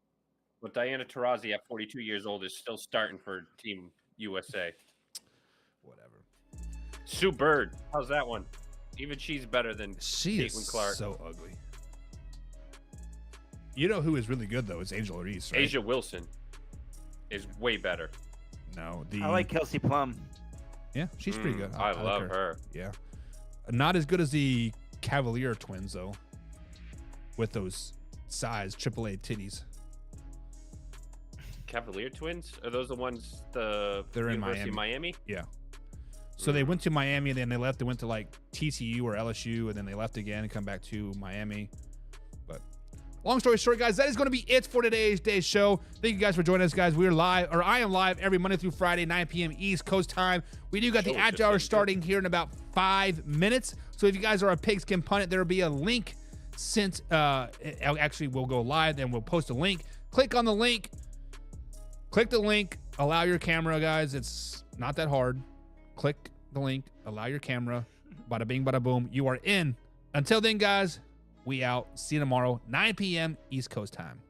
But Diana Taurasi, at 42 years old, is still starting for Team USA. Whatever. Sue Bird. How's that one? Even she's better than She is Caitlin Clark. so ugly. You know who is really good, though, is Angel Reese, right? Asia Wilson is way better. No. I like Kelsey Plum. Yeah, she's pretty good. I like love her. Yeah. Not as good as the Cavalier twins, though, with those size AAA titties. Cavalier twins? Are those the ones the They're in University of Miami? Yeah. So they went to Miami, and then they left. They went to like TCU or LSU, and then they left again and come back to Miami. But long story short, guys, that is going to be it for today's show. Thank you guys for joining us, guys. We're live, or I am live every Monday through Friday, 9 p.m. East Coast time. We do got the Agile Hour starting here in about 5 minutes. So if you guys are a Pigskin Pundit, there will be a link sent. Actually, we'll go live, and we'll post a link. Click on the link. Click the link. Allow your camera, guys. It's not that hard. Click the link. Allow your camera. Bada bing, bada boom. You are in. Until then, guys, we out. See you tomorrow, 9 p.m. East Coast time.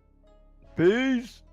Peace.